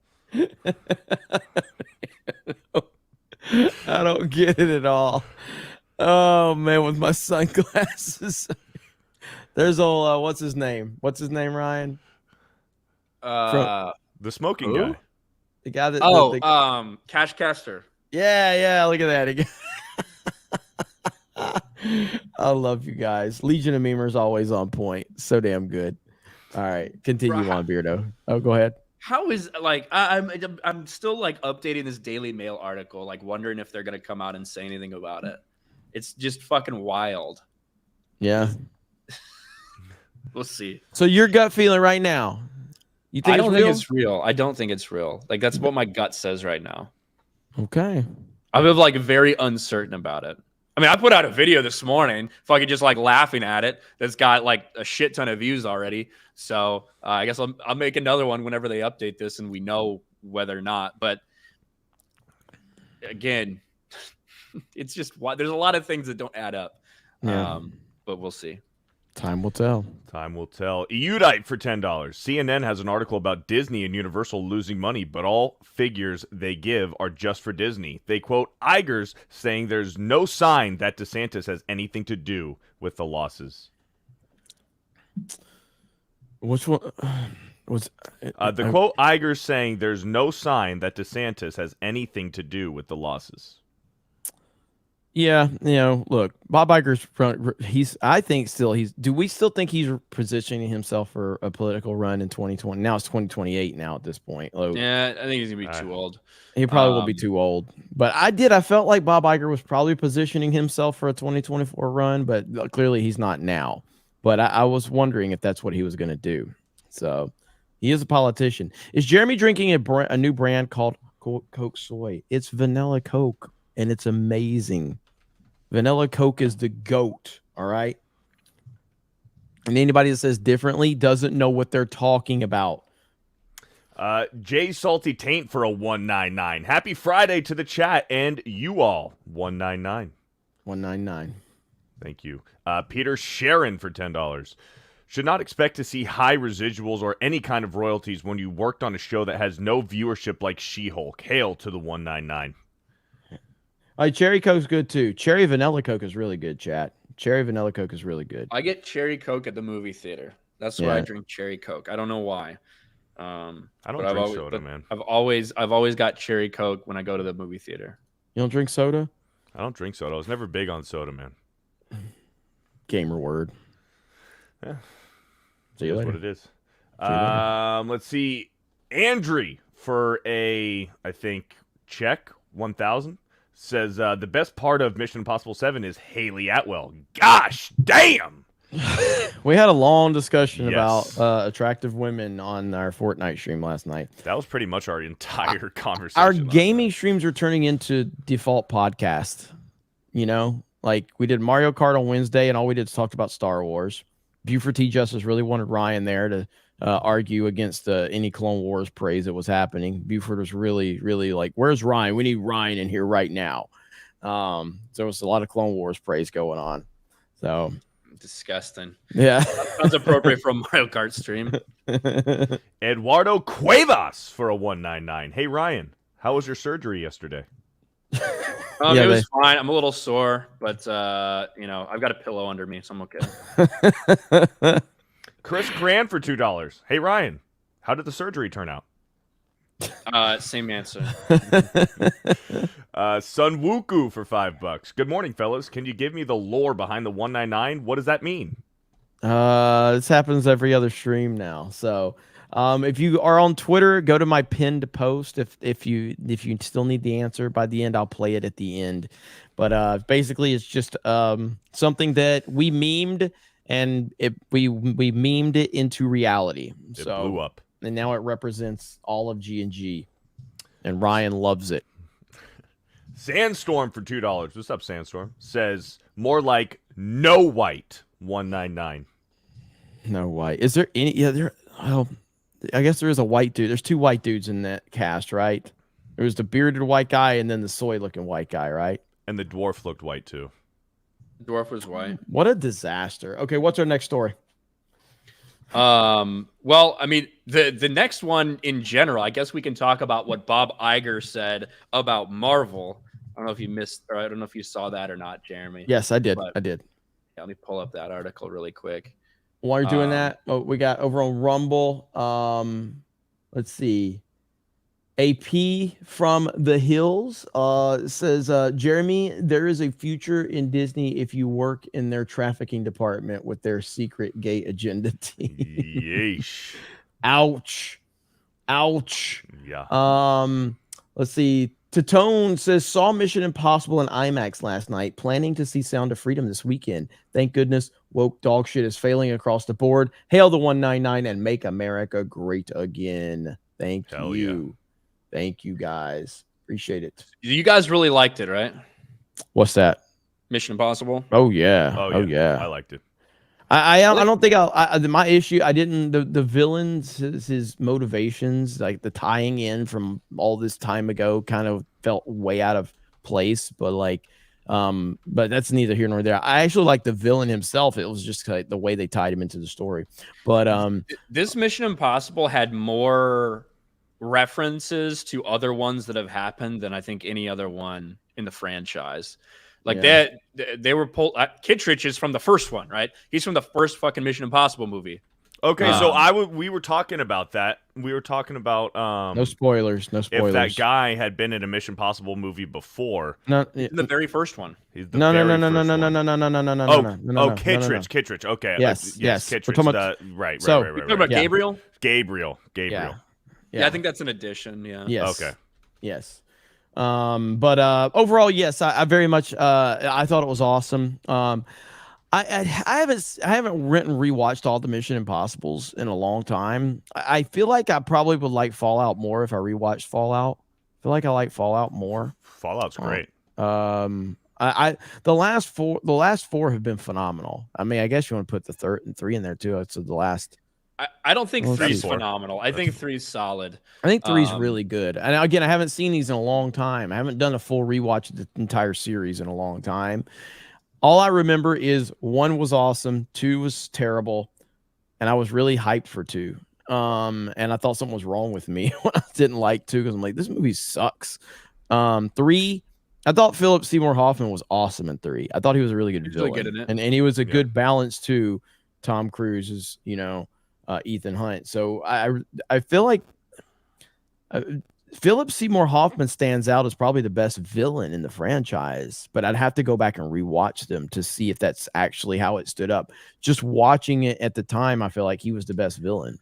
Speaker 1: I don't get it at all. Oh man, with my sunglasses. There's old what's his name? What's his name, Ryan?
Speaker 3: The smoking guy.
Speaker 1: The guy that
Speaker 2: Cash Caster.
Speaker 1: Yeah, look at that. I love you guys. Legion of Memers always on point. So damn good. All right, continue on, Beardo. Oh, go ahead.
Speaker 2: How is I'm still like updating this Daily Mail article, like wondering if they're gonna come out and say anything about it. It's just fucking wild.
Speaker 1: Yeah.
Speaker 2: We'll see.
Speaker 1: So your gut feeling right now? You think
Speaker 2: I don't think it's real. I don't think it's real. Like that's what my gut says right now.
Speaker 1: Okay.
Speaker 2: I'm like very uncertain about it. I mean, I put out a video this morning, fucking just like laughing at it. That's got like a shit ton of views already. So I guess I'll make another one whenever they update this and we know whether or not. But again, it's just there's a lot of things that don't add up.
Speaker 1: Yeah.
Speaker 2: But we'll see.
Speaker 1: Time will tell.
Speaker 3: Time will tell. Eudite for $10. CNN has an article about Disney and Universal losing money, but all figures they give are just for Disney. They quote Iger's saying there's no sign that DeSantis has anything to do with the losses.
Speaker 1: Which one was
Speaker 3: the quote Iger's saying there's no sign that DeSantis has anything to do with the losses.
Speaker 1: Yeah, look, Bob Iger's I think do we still think he's positioning himself for a political run in 2020? Now it's 2028 now at this point.
Speaker 2: Yeah, I think he's going to be too old.
Speaker 1: He probably will be too old. But I felt like Bob Iger was probably positioning himself for a 2024 run, but clearly he's not now. But I was wondering if that's what he was going to do. So he is a politician. Is Jeremy drinking a new brand called Coke Soy? It's vanilla Coke, and it's amazing. Vanilla Coke is the GOAT, all right? And anybody that says differently doesn't know what they're talking about.
Speaker 3: Jay Salty Taint for a 199. Happy Friday to the chat and you all. 199.
Speaker 1: 199.
Speaker 3: Thank you. Peter Sharon for $10. Should not expect to see high residuals or any kind of royalties when you worked on a show that has no viewership like She-Hulk. Hail to the 199.
Speaker 1: All right, Cherry Coke's good too. Cherry Vanilla Coke is really good, chat. Cherry Vanilla Coke is really good.
Speaker 2: I get Cherry Coke at the movie theater. That's why I drink Cherry Coke. I don't know why.
Speaker 3: I don't drink soda, man.
Speaker 2: I've always got Cherry Coke when I go to the movie theater.
Speaker 1: You don't drink soda?
Speaker 3: I don't drink soda. I was never big on soda, man.
Speaker 1: Gamer word.
Speaker 3: Yeah.
Speaker 1: See you later.
Speaker 3: What it is. Let's see. Andrew for I think, check 1,000. Says the best part of Mission Impossible 7 is Haley Atwell. Gosh damn!
Speaker 1: We had a long discussion
Speaker 3: Yes.
Speaker 1: about attractive women on our Fortnite stream last night.
Speaker 3: That was pretty much our entire conversation.
Speaker 1: Our
Speaker 3: last
Speaker 1: gaming
Speaker 3: night.
Speaker 1: streams are turning into default podcast. You know, like we did Mario Kart on Wednesday, and all we did is talked about Star Wars. Buford T. Justice really wanted Ryan there to argue against any Clone Wars praise that was happening. Buford was really, really like, "Where's Ryan? We need Ryan in here right now." So there was a lot of Clone Wars praise going on. So
Speaker 2: Disgusting.
Speaker 1: yeah,
Speaker 2: Sounds appropriate for a Mario Kart stream.
Speaker 3: Eduardo Cuevas for a 199. Hey Ryan, how was your surgery yesterday?
Speaker 1: Yeah,
Speaker 2: it was fine. I'm a little sore, but I've got a pillow under me, so I'm okay.
Speaker 3: Chris Cran for $2. Hey Ryan, how did the surgery turn out?
Speaker 2: Same answer.
Speaker 3: Sun Wuku for $5. Good morning, fellas. Can you give me the lore behind the 199? What does that mean?
Speaker 1: This happens every other stream now. So, if you are on Twitter, go to my pinned post. If you still need the answer by the end, I'll play it at the end. But basically, it's just something that we memed, and we memed it into reality.
Speaker 3: It blew up,
Speaker 1: and now it represents all of G&G, and Ryan loves it.
Speaker 3: Sandstorm for $2. What's up, Sandstorm? Says more like no white 199.
Speaker 1: No white. Is there any? Yeah, there. Oh, I guess there is a white dude. There's two white dudes in that cast, right? There was the bearded white guy and then the soy-looking white guy, right?
Speaker 3: And the dwarf looked white too.
Speaker 2: Dwarf was white.
Speaker 1: What a disaster. Okay, what's our next story?
Speaker 2: Well, I mean, the next one in general, I guess we can talk about what Bob Iger said about Marvel. I don't know if you missed, or I don't know if you saw that or not, Jeremy.
Speaker 1: Yes, I did.
Speaker 2: But,
Speaker 1: I did.
Speaker 2: Yeah, let me pull up that article really quick.
Speaker 1: While you're doing that, we got over on Rumble. Let's see. AP from the Hills says, Jeremy, there is a future in Disney if you work in their trafficking department with their secret gay agenda team.
Speaker 3: Yeesh.
Speaker 1: Ouch. Ouch.
Speaker 3: Yeah.
Speaker 1: Let's see. Tatone says, saw Mission Impossible in IMAX last night, planning to see Sound of Freedom this weekend. Thank goodness woke dog shit is failing across the board. Hail the 199 and make America great again. Thank
Speaker 3: Hell
Speaker 1: you.
Speaker 3: Yeah.
Speaker 1: Thank you, guys. Appreciate it.
Speaker 2: You guys really liked it, right?
Speaker 1: What's that?
Speaker 2: Mission Impossible?
Speaker 1: Oh, yeah.
Speaker 3: Oh, yeah. I liked it.
Speaker 1: I don't think my issue, I didn't, the villains, his motivations, like the tying in from all this time ago kind of felt way out of place, but that's neither here nor there. I actually like the villain himself. It was just like the way they tied him into the story. But
Speaker 2: this Mission Impossible had more references to other ones that have happened than I think any other one in the franchise. Like they were pulled. Kittredge is from the first one, right? He's from the first fucking Mission Impossible movie.
Speaker 3: Okay, so we were talking about that. We were talking about
Speaker 1: no spoilers. No spoilers.
Speaker 3: If that guy had been in a Mission Impossible movie before,
Speaker 2: in the very first one.
Speaker 3: He's the no. Oh, Kittredge. Kittredge. Okay.
Speaker 1: Yes.
Speaker 3: Kittredge.
Speaker 1: We're talking about,
Speaker 3: right.
Speaker 2: Talking about Gabriel.
Speaker 3: Gabriel.
Speaker 1: Yeah,
Speaker 2: I think that's an addition. Yeah.
Speaker 1: Yes.
Speaker 3: Okay.
Speaker 1: Yes. But overall, yes, I very much I thought it was awesome. I haven't written rewatched all the Mission Impossibles in a long time. I feel like I probably would like Fallout more if I rewatched Fallout. I feel like I like Fallout more.
Speaker 3: Fallout's great.
Speaker 1: The last four have been phenomenal. I mean, I guess you want to put the third and three in there too. It's the last.
Speaker 2: I don't think 3's phenomenal. I think 3's solid.
Speaker 1: I think 3's really good. And again, I haven't seen these in a long time. I haven't done a full rewatch of the entire series in a long time. All I remember is 1 was awesome, 2 was terrible, and I was really hyped for 2. And I thought something was wrong with me when I didn't like 2 because I'm like, this movie sucks. 3, I thought Philip Seymour Hoffman was awesome in 3. I thought he was a really good villain.
Speaker 2: Really good in it.
Speaker 1: And he was a good balance to Tom Cruise's, Ethan Hunt. So I feel like Philip Seymour Hoffman stands out as probably the best villain in the franchise, but I'd have to go back and rewatch them to see if that's actually how it stood up. Just watching it at the time, I feel like he was the best villain.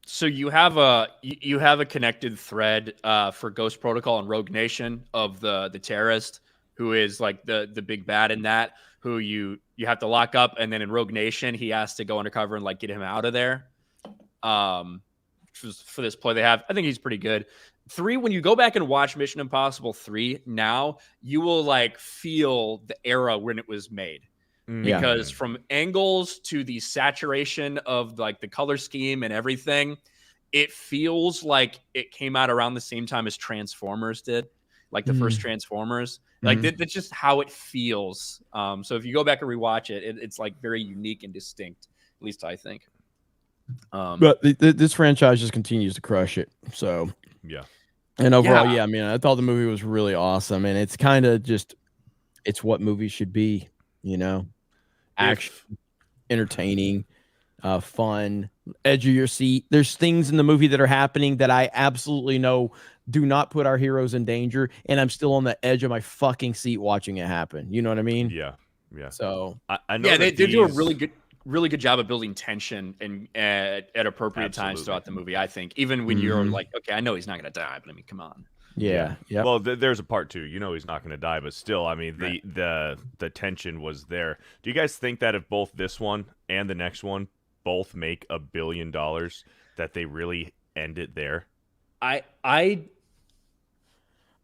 Speaker 2: So you have a connected thread for Ghost Protocol and Rogue Nation of the terrorist who is like the big bad in that. who you have to lock up, and then in Rogue Nation he has to go undercover and like get him out of there. For this play they have, I think he's pretty good. 3, when you go back and watch Mission Impossible 3 now, you will like feel the era when it was made. Because from angles to the saturation of like the color scheme and everything, it feels like it came out around the same time as Transformers did, like the first Transformers. Like that's just how it feels. So if you go back and rewatch it, it's like very unique and distinct, at least I think.
Speaker 1: But this franchise just continues to crush it. So
Speaker 3: yeah.
Speaker 1: And overall, yeah, I mean, I thought the movie was really awesome, and it's kind of just, it's what movies should be, you know, action, entertaining, fun, edge of your seat. There's things in the movie that are happening that I absolutely know do not put our heroes in danger, and I'm still on the edge of my fucking seat watching it happen. You know what I mean?
Speaker 3: Yeah, yeah.
Speaker 1: So
Speaker 3: I know
Speaker 2: they do a really good job of building tension and at appropriate times throughout the movie. I think even when you're like, okay, I know he's not gonna die, but I mean, come on.
Speaker 1: Yeah.
Speaker 3: Well, there's a part 2. You know he's not going to die, but still, I mean, the tension was there. Do you guys think that if both this one and the next one both make $1 billion, that they really end it there?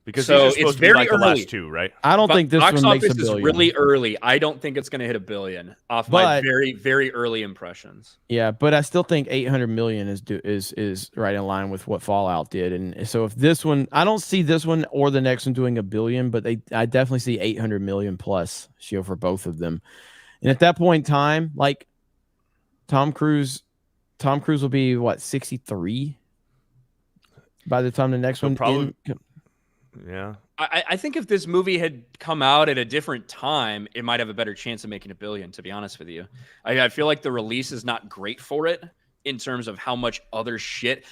Speaker 3: Because
Speaker 2: so
Speaker 3: these are supposed to be like the last 2, right?
Speaker 1: I don't think this
Speaker 2: box
Speaker 1: one makes
Speaker 2: office
Speaker 1: $1 billion.
Speaker 2: is really early. I don't think it's going to hit $1 billion off my very, very early impressions.
Speaker 1: Yeah, but I still think 800 million is right in line with what Fallout did. And so if this one, I don't see this one or the next one doing $1 billion, but I definitely see 800 million plus show for both of them. And at that point in time, like Tom Cruise will be what, 63 by the time the next one
Speaker 3: probably. Yeah.
Speaker 2: I think if this movie had come out at a different time, it might have a better chance of making $1 billion, to be honest with you. I feel like the release is not great for it in terms of how much other shit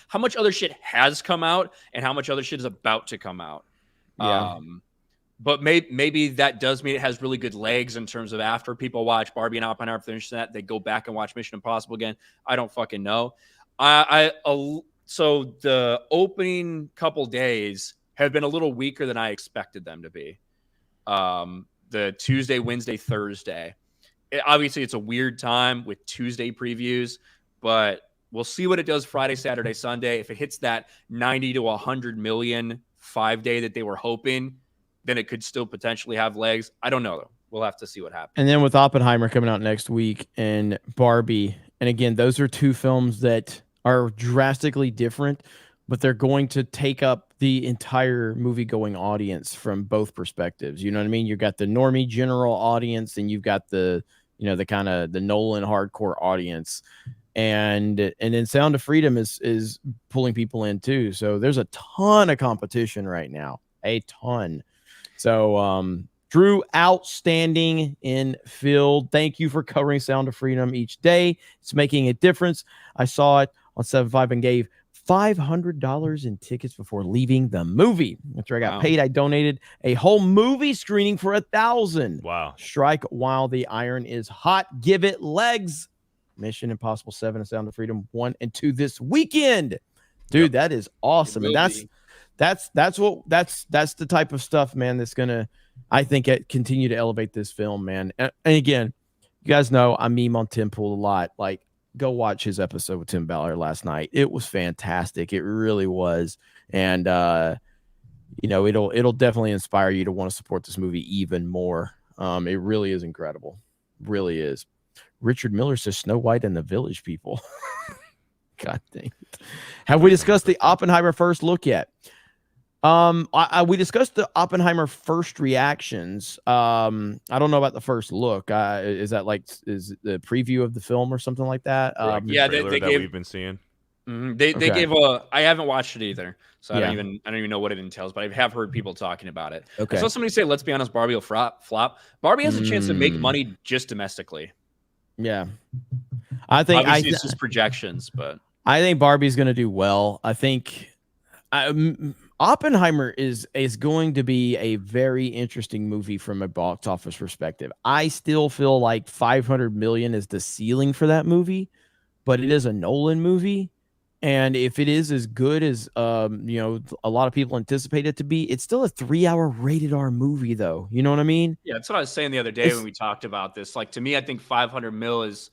Speaker 2: has come out and how much other shit is about to come out.
Speaker 1: Yeah.
Speaker 2: But maybe that does mean it has really good legs in terms of after people watch Barbie and Oppenheimer, finish that, they go back and watch Mission Impossible again. I don't fucking know. So the opening couple days have been a little weaker than I expected them to be. The Tuesday, Wednesday, Thursday. Obviously, it's a weird time with Tuesday previews, but we'll see what it does Friday, Saturday, Sunday. If it hits that 90 to 100 million 5-day that they were hoping, then it could still potentially have legs. I don't know, though. We'll have to see what happens.
Speaker 1: And then with Oppenheimer coming out next week and Barbie, and again, those are 2 films that are drastically different, but they're going to take up the entire movie-going audience from both perspectives. You know what I mean? You've got the normie general audience, and you've got the, you know, the kind of the Nolan hardcore audience. And then Sound of Freedom is pulling people in too. So there's a ton of competition right now. A ton. So Drew, outstanding in field. Thank you for covering Sound of Freedom each day. It's making a difference. I saw it on 7-5 and gave $500 in tickets before leaving the movie. After I got paid, I donated a whole movie screening for $1,000.
Speaker 3: Wow.
Speaker 1: Strike while the iron is hot. Give it legs. Mission Impossible 7 and Sound of Freedom 1 and 2 this weekend. Dude, that is awesome. And that's the type of stuff, man, that's gonna, I think, continue to elevate this film, man. And again, you guys know I meme on Tim Pool a lot. Like, go watch his episode with Tim Ballard last night. It was fantastic. It really was. And you know, it'll definitely inspire you to want to support this movie even more. It really is incredible. Really is. Richard Miller says Snow White and the Village People. God dang it. Have we discussed the Oppenheimer first look yet? We discussed the Oppenheimer first reactions. I don't know about the first look. Is that like is the preview of the film or something like that?
Speaker 2: Yeah, they gave,
Speaker 3: we've been seeing.
Speaker 2: They gave a. I haven't watched it either, so I don't even know what it entails. But I have heard people talking about it.
Speaker 1: Okay.
Speaker 2: I saw somebody say, "Let's be honest, Barbie will flop." Barbie has a chance to make money just domestically.
Speaker 1: Yeah, I think
Speaker 2: obviously it's just projections, but
Speaker 1: I think Barbie's going to do well. I think Oppenheimer is going to be a very interesting movie from a box office perspective. I still feel like 500 million is the ceiling for that movie, but it is a Nolan movie, And if it is as good as a lot of people anticipate it to be, it's still a 3-hour rated R movie, though. You know what I mean?
Speaker 2: Yeah, that's what I was saying the other day when we talked about this. Like, to me, I think 500 mil is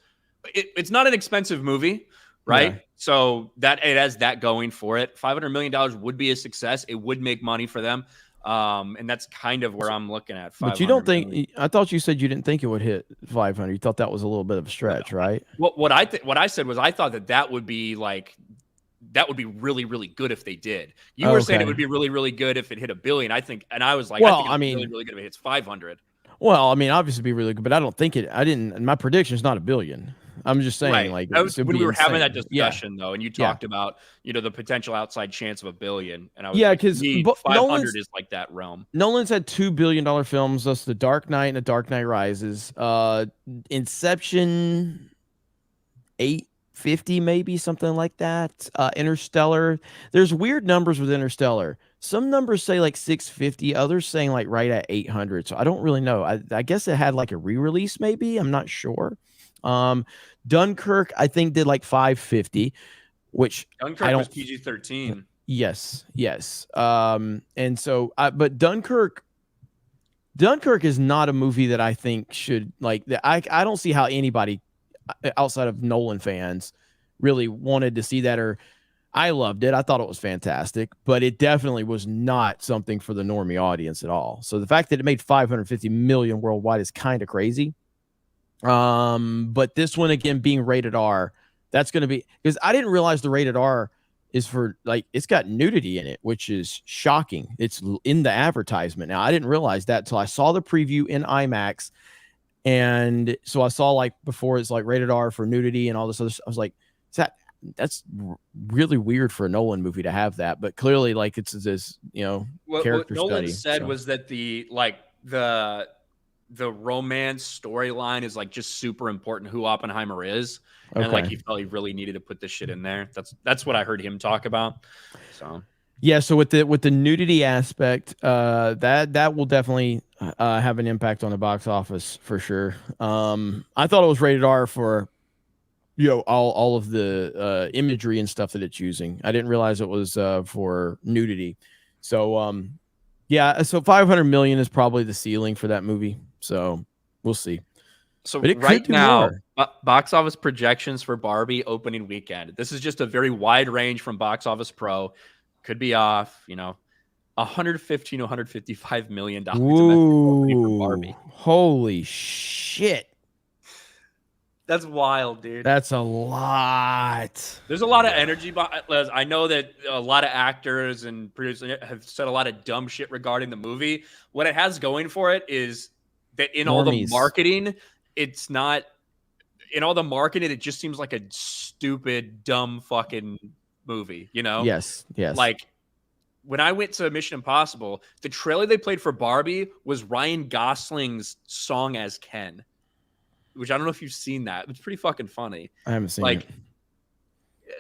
Speaker 2: it's not an expensive movie, right?
Speaker 1: Yeah.
Speaker 2: So that it has that going for it. $500 million would be a success. It would make money for them. And that's kind of where I'm looking at.
Speaker 1: But you don't
Speaker 2: 500 million.
Speaker 1: think? I thought you said you didn't think it would hit 500. You thought that was a little bit of a stretch, right?
Speaker 2: What I said was I thought that would be like that would be really, really good if they did. You were saying it would be really, really good if it hit $1 billion. I think, and I was like,
Speaker 1: well,
Speaker 2: I think it's really, really good if it hits 500.
Speaker 1: Well, I mean, obviously, it'd be really good, but I don't think it. I didn't. My prediction is not $1 billion. I'm just saying,
Speaker 2: Right.
Speaker 1: like,
Speaker 2: That was when we were having that
Speaker 1: insane.
Speaker 2: discussion, though, and you talked about the potential outside chance of $1 billion, and I was
Speaker 1: because
Speaker 2: 500 is like that realm.
Speaker 1: Nolan's had $2 billion films. That's The Dark Knight and The Dark Knight Rises. Inception, 850, maybe something like that. Interstellar. There's weird numbers with Interstellar. Some numbers say like 650, others saying like right at 800. So I don't really know. I guess it had like a re-release, maybe. I'm not sure. Dunkirk, I think, did like 550, which
Speaker 2: Dunkirk was PG-13.
Speaker 1: Yes. And so, but Dunkirk is not a movie that I think should like. I don't see how anybody outside of Nolan fans really wanted to see that. Or I loved it. I thought it was fantastic, but it definitely was not something for the normie audience at all. So the fact that it made 550 million worldwide is kind of crazy. But this one, again, being rated R, that's going to be, because I didn't realize the rated R is for, like, it's got nudity in it, which is shocking. It's in the advertisement. Now, I didn't realize that until I saw the preview in IMAX. And so I saw, like, before it's like rated R for nudity and all this other stuff. I was like, that's really weird for a Nolan movie to have that. But clearly, like, it's this, character
Speaker 2: what Nolan
Speaker 1: study.
Speaker 2: said was that the romance storyline is like just super important, who Oppenheimer is. And like he felt he really needed to put this shit in there. That's what I heard him talk about. So
Speaker 1: yeah, so with the nudity aspect, that will definitely have an impact on the box office for sure. I thought it was rated R for all of the imagery and stuff that it's using. I didn't realize it was for nudity. So yeah, so 500 million is probably the ceiling for that movie. So we'll see.
Speaker 2: So right now, box office projections for Barbie opening weekend. This is just a very wide range from Box Office Pro. Could be off, 115 to 155 million dollars domestic for Barbie.
Speaker 1: Holy shit.
Speaker 2: That's wild, dude.
Speaker 1: That's a lot.
Speaker 2: There's a lot of energy. I know that a lot of actors and producers have said a lot of dumb shit regarding the movie. What it has going for it is that in all the marketing, it's not in all the marketing. It just seems like a stupid, dumb fucking movie,
Speaker 1: Yes.
Speaker 2: Like when I went to Mission Impossible, the trailer they played for Barbie was Ryan Gosling's song as Ken, which I don't know if you've seen that. It's pretty fucking funny.
Speaker 1: I haven't seen it.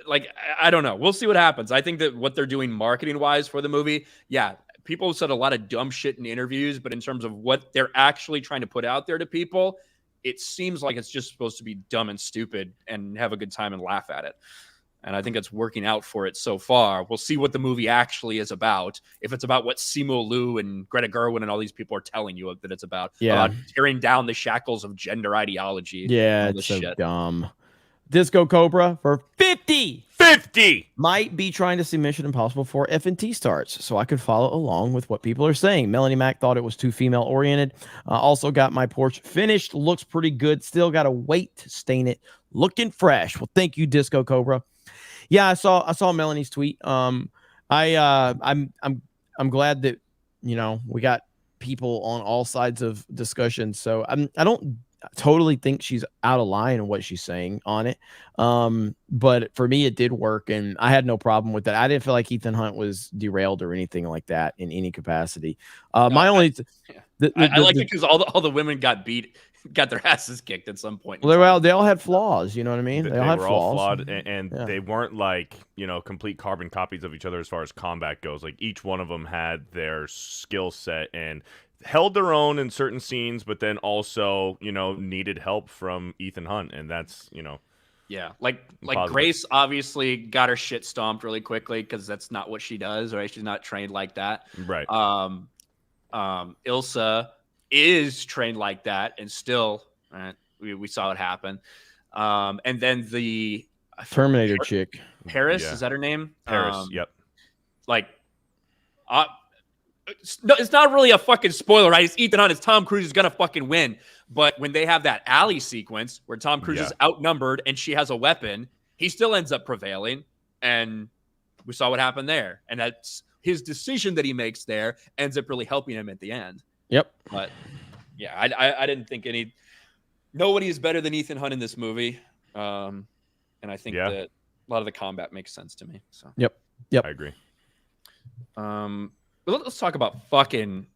Speaker 2: Like, I don't know. We'll see what happens. I think that what they're doing marketing-wise for the movie, yeah, people said a lot of dumb shit in interviews, but in terms of what they're actually trying to put out there to people, it seems like it's just supposed to be dumb and stupid and have a good time and laugh at it. And I think it's working out for it so far. We'll see what the movie actually is about. If it's about what Simu Liu and Greta Gerwig and all these people are telling you that it's about.
Speaker 1: Yeah.
Speaker 2: About tearing down the shackles of gender ideology.
Speaker 1: Yeah, it's so dumb. Disco Cobra for 50 might be trying to see Mission Impossible 4 F&T starts, so I could follow along with what people are saying. Melanie Mack thought it was too female oriented. Also got my porch finished, looks pretty good. Still got to wait to stain it, looking fresh. Well, thank you, Disco Cobra. Yeah, I saw Melanie's tweet. I'm glad that we got people on all sides of discussion. So I don't totally think she's out of line in what she's saying on it. But for me, it did work, and I had no problem with that. I didn't feel like Ethan Hunt was derailed or anything like that in any capacity. I like it
Speaker 2: because all the women got their asses kicked at some point.
Speaker 1: Well, they all had flaws. You know what I mean?
Speaker 3: They
Speaker 1: had
Speaker 3: were
Speaker 1: flaws.
Speaker 3: all flawed, and they weren't like complete carbon copies of each other as far as combat goes. Like each one of them had their skill set and held their own in certain scenes, but then also needed help from Ethan Hunt, and that's
Speaker 2: Yeah, like
Speaker 3: Positive.
Speaker 2: Grace obviously got her shit stomped really quickly because that's not what she does, right? She's not trained like that.
Speaker 3: Right.
Speaker 2: Ilsa is trained like that, and still, right, we saw it happen. And then the
Speaker 1: Terminator chick.
Speaker 2: Paris,
Speaker 3: Yeah.
Speaker 2: is that her name?
Speaker 3: Paris. Yep.
Speaker 2: Like, it's not really a fucking spoiler, right? It's Ethan Hunt. It's Tom Cruise is gonna fucking win. But when they have that alley sequence where Tom Cruise is outnumbered and she has a weapon, he still ends up prevailing. And we saw what happened there. And that's his decision that he makes there ends up really helping him at the end.
Speaker 1: Yep.
Speaker 2: But yeah, I didn't think nobody is better than Ethan Hunt in this movie. And I think that a lot of the combat makes sense to me. So
Speaker 1: Yep.
Speaker 3: I agree.
Speaker 2: Let's talk about fucking.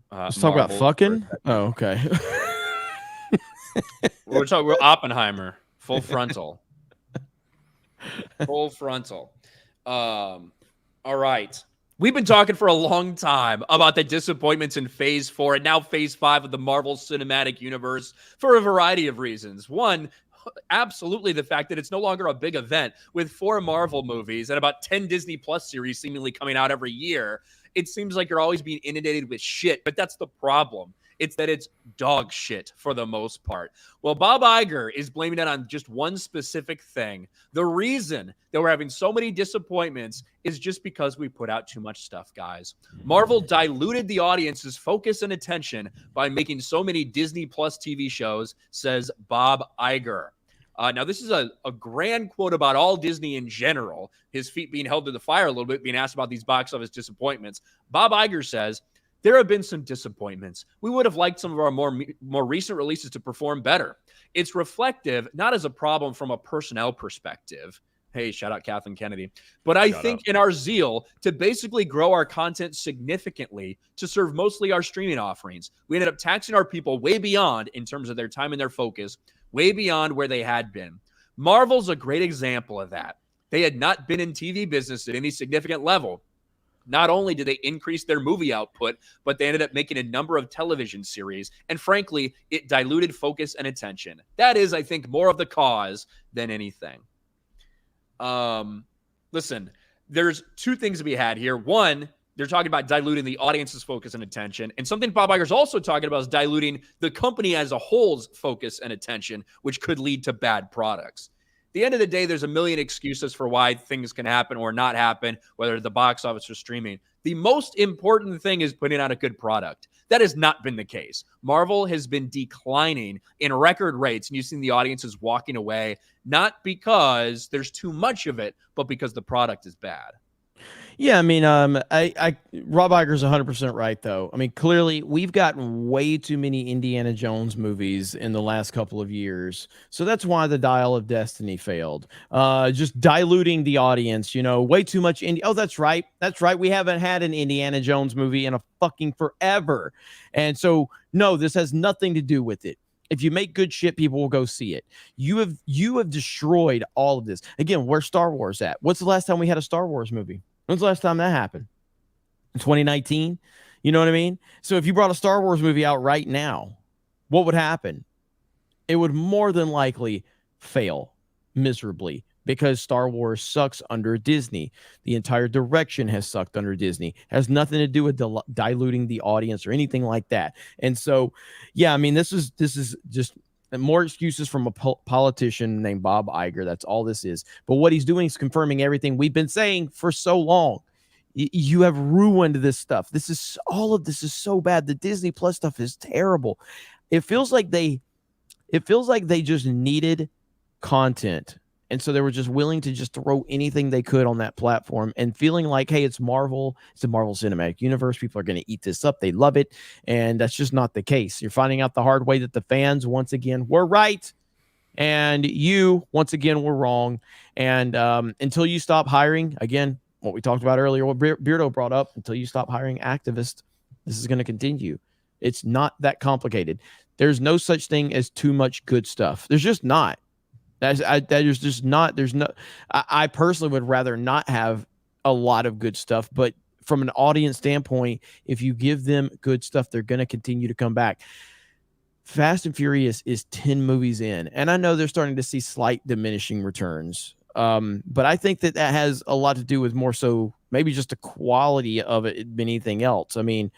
Speaker 1: Let's talk about fucking. Oh, okay.
Speaker 2: We're Oppenheimer, full frontal. Full frontal. All right. We've been talking for a long time about the disappointments in Phase 4 and now Phase 5 of the Marvel Cinematic Universe for a variety of reasons. One, absolutely the fact that it's no longer a big event with 4 Marvel movies and about 10 Disney Plus series seemingly coming out every year. It seems like you're always being inundated with shit, but that's the problem. It's that it's dog shit for the most part. Well, Bob Iger is blaming it on just one specific thing. The reason that we're having so many disappointments is just because we put out too much stuff, guys. Marvel diluted the audience's focus and attention by making so many Disney Plus TV shows, says Bob Iger. Now, this is a grand quote about all Disney in general, his feet being held to the fire a little bit, being asked about these box office disappointments. Bob Iger says, there have been some disappointments. We would have liked some of our more recent releases to perform better. It's reflective, not as a problem from a personnel perspective. Hey, shout out Kathleen Kennedy. But I think in our zeal to basically grow our content significantly to serve mostly our streaming offerings, we ended up taxing our people way beyond in terms of their time and their focus, way beyond where they had been. Marvel's a great example of that. They had not been in TV business at any significant level. Not only did they increase their movie output, but they ended up making a number of television series. And frankly, it diluted focus and attention. That is, I think, more of the cause than anything. Listen, there's 2 things to be had here. One, they're talking about diluting the audience's focus and attention. And something Bob Iger's also talking about is diluting the company as a whole's focus and attention, which could lead to bad products. At the end of the day, there's a million excuses for why things can happen or not happen, whether it's the box office or streaming. The most important thing is putting out a good product. That has not been the case. Marvel has been declining in record rates, and you've seen the audiences walking away, not because there's too much of it, but because the product is bad.
Speaker 1: Yeah, I mean, Rob Iger's 100% right, though. I mean, clearly, we've gotten way too many Indiana Jones movies in the last couple of years. So that's why the Dial of Destiny failed. Just diluting the audience, way too much indie. Oh, that's right. That's right. We haven't had an Indiana Jones movie in a fucking forever. And so, no, this has nothing to do with it. If you make good shit, people will go see it. You have destroyed all of this. Again, where's Star Wars at? What's the last time we had a Star Wars movie? When's the last time that happened? In 2019? You know what I mean? So if you brought a Star Wars movie out right now, what would happen? It would more than likely fail miserably because Star Wars sucks under Disney. The entire direction has sucked under Disney. It has nothing to do with diluting the audience or anything like that. And so, yeah, I mean, this is just more excuses from a politician named Bob Iger. That's all this is. But what he's doing is confirming everything we've been saying for so long. You have ruined this stuff. All of this is so bad. The Disney Plus stuff is terrible. It feels like they just needed content. And so they were just willing to just throw anything they could on that platform and feeling like, hey, it's Marvel. It's the Marvel Cinematic Universe. People are going to eat this up. They love it. And that's just not the case. You're finding out the hard way that the fans, once again, were right. And you, once again, were wrong. And until you stop hiring, again, what we talked about earlier, what Beardo brought up, until you stop hiring activists, this is going to continue. It's not that complicated. There's no such thing as too much good stuff. There's just not. There's just not. There's no. I personally would rather not have a lot of good stuff, but from an audience standpoint, if you give them good stuff, they're going to continue to come back. Fast and Furious is 10 movies in, and I know they're starting to see slight diminishing returns. But I think that has a lot to do with more so maybe just the quality of it than anything else. I mean,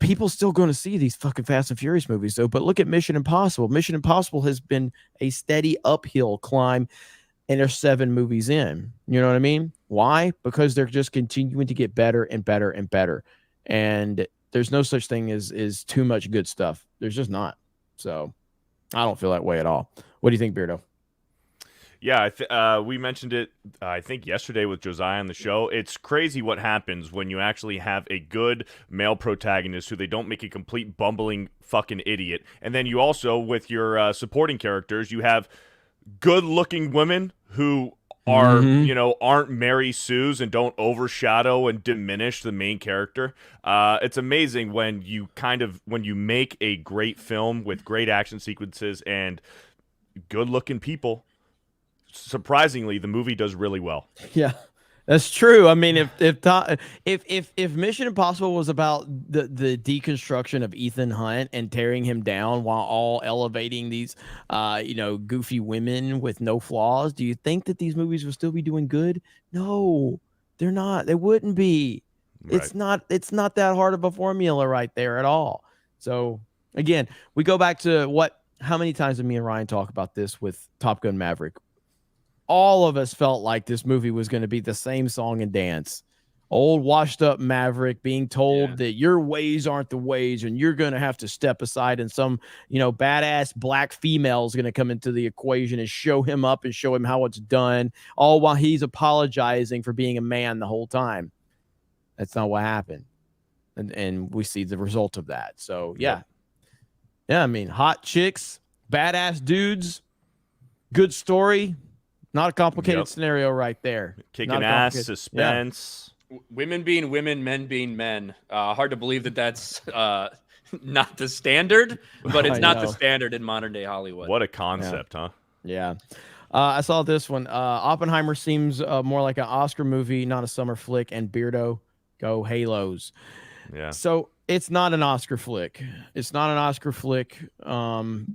Speaker 1: people still going to see these fucking Fast and Furious movies though. But look at Mission Impossible. Mission Impossible has been a steady uphill climb, and they're 7 movies in. You know what I mean? Why? Because they're just continuing to get better and better and better. And there's no such thing as too much good stuff. There's just not. So I don't feel that way at all. What do you think, Beardo?
Speaker 3: Yeah, we mentioned it, I think, yesterday with Josiah on the show. It's crazy what happens when you actually have a good male protagonist who they don't make a complete bumbling fucking idiot. And then you also, with your supporting characters, you have good-looking women who are, aren't Mary Sue's and don't overshadow and diminish the main character. It's amazing when you make a great film with great action sequences and good-looking people. Surprisingly, the movie does really well.
Speaker 1: Yeah, that's true. I mean, if Mission Impossible was about the deconstruction of Ethan Hunt and tearing him down while all elevating these, goofy women with no flaws, do you think that these movies would still be doing good? No, they're not. They wouldn't be. Right. It's not that hard of a formula right there at all. So again, we go back to how many times did me and Ryan talk about this with Top Gun Maverick? All of us felt like this movie was going to be the same song and dance. Old washed up Maverick being told that your ways aren't the ways and you're going to have to step aside, and some, badass black female is going to come into the equation and show him up and show him how it's done, all while he's apologizing for being a man the whole time. That's not what happened. And we see the result of that. So, yeah. I mean, hot chicks, badass dudes, good story. Not a complicated scenario right there.
Speaker 3: Kicking ass, suspense.
Speaker 2: Yeah. Women being women, men being men. Hard to believe that's not the standard, but it's not the standard in modern day Hollywood.
Speaker 3: What a concept, huh?
Speaker 1: Yeah. I saw this one. Oppenheimer seems more like an Oscar movie, not a summer flick. And Beardo, go Halos.
Speaker 3: Yeah.
Speaker 1: So it's not an Oscar flick. It's not an Oscar flick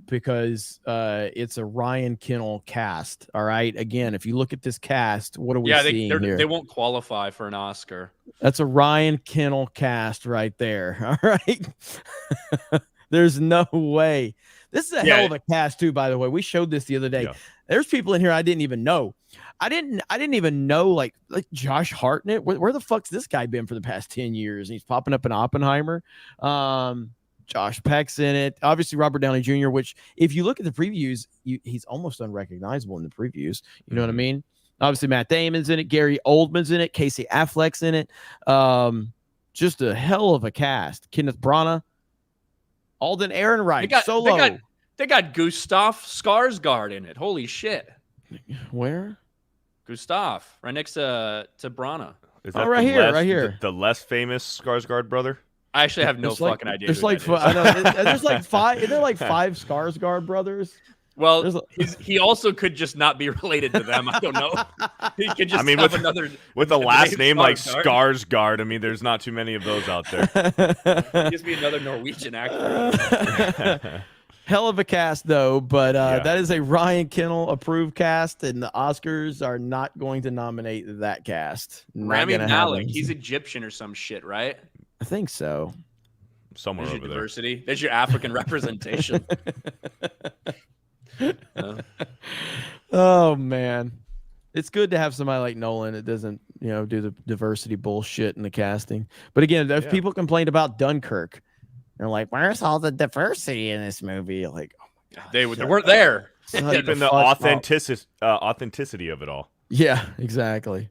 Speaker 1: because it's a Ryan Kinnell cast. All right. Again, if you look at this cast, what are we seeing here?
Speaker 2: They won't qualify for an Oscar.
Speaker 1: That's a Ryan Kinnell cast right there. All right. There's no way. This is a hell of a cast too, by the way. We showed this the other day. Yeah. There's people in here I didn't even know. I didn't even know like Josh Hartnett. Where the fuck's this guy been for the past 10 years? And he's popping up in Oppenheimer. Josh Peck's in it. Obviously Robert Downey Jr., which if you look at the previews, he's almost unrecognizable in the previews. You know what I mean? Obviously Matt Damon's in it. Gary Oldman's in it. Casey Affleck's in it. Just a hell of a cast. Kenneth Branagh. Alden Ehrenreich. Solo.
Speaker 2: They got Gustav Skarsgård in it. Holy shit.
Speaker 1: Where?
Speaker 2: Gustav, right next to Branagh.
Speaker 3: Is that
Speaker 1: right here.
Speaker 3: The less famous Skarsgård brother?
Speaker 2: I actually have no fucking idea.
Speaker 1: There's like there's like 5. Is there like 5 Skarsgård brothers?
Speaker 2: Well, he also could just not be related to them. I don't know. He could just have another
Speaker 3: with a last name like Skarsgård. I mean, there's not too many of those out there.
Speaker 2: Gives me another Norwegian actor.
Speaker 1: Hell of a cast, though, but that is a Ryan Kinnell approved cast, and the Oscars are not going to nominate that cast.
Speaker 2: Rami Malek, he's Egyptian or some shit, right?
Speaker 1: I think so.
Speaker 3: Somewhere
Speaker 2: There's
Speaker 3: over
Speaker 2: your diversity. There. There's your African representation.
Speaker 1: Oh man, it's good to have somebody like Nolan that doesn't, do the diversity bullshit in the casting. But again, there's people complained about Dunkirk. They're like, "Where's all the diversity in this movie?" Like, oh my God,
Speaker 2: they weren't there.
Speaker 3: Even the authenticity of it all.
Speaker 1: Yeah, exactly.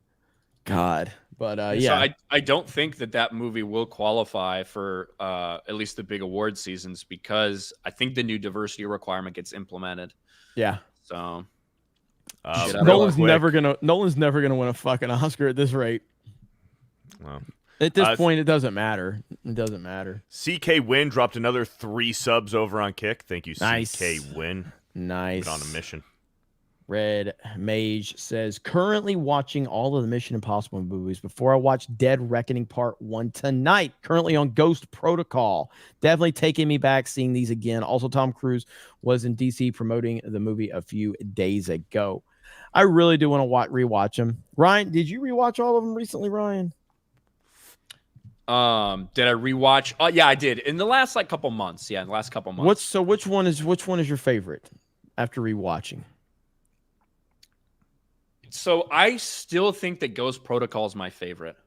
Speaker 1: God, but
Speaker 2: So I don't think that movie will qualify for at least the big award seasons because I think the new diversity requirement gets implemented.
Speaker 1: Yeah.
Speaker 2: So
Speaker 1: Nolan's never gonna win a fucking Oscar at this rate.
Speaker 3: Well,
Speaker 1: at this point, it doesn't matter. It doesn't matter.
Speaker 3: CK Win dropped another 3 subs over on Kick. Thank you,
Speaker 1: nice.
Speaker 3: CK Win.
Speaker 1: Nice.
Speaker 3: Went on a mission.
Speaker 1: Red Mage says, currently watching all of the Mission Impossible movies before I watch Dead Reckoning Part 1 tonight. Currently on Ghost Protocol. Definitely taking me back seeing these again. Also, Tom Cruise was in DC promoting the movie a few days ago. I really do want to rewatch them. Ryan, did you rewatch all of them recently, Ryan?
Speaker 2: Did I rewatch? Oh, yeah, I did. In the last couple months. Yeah, in the last couple months.
Speaker 1: Which one is your favorite after rewatching?
Speaker 2: So I still think that Ghost Protocol is my favorite.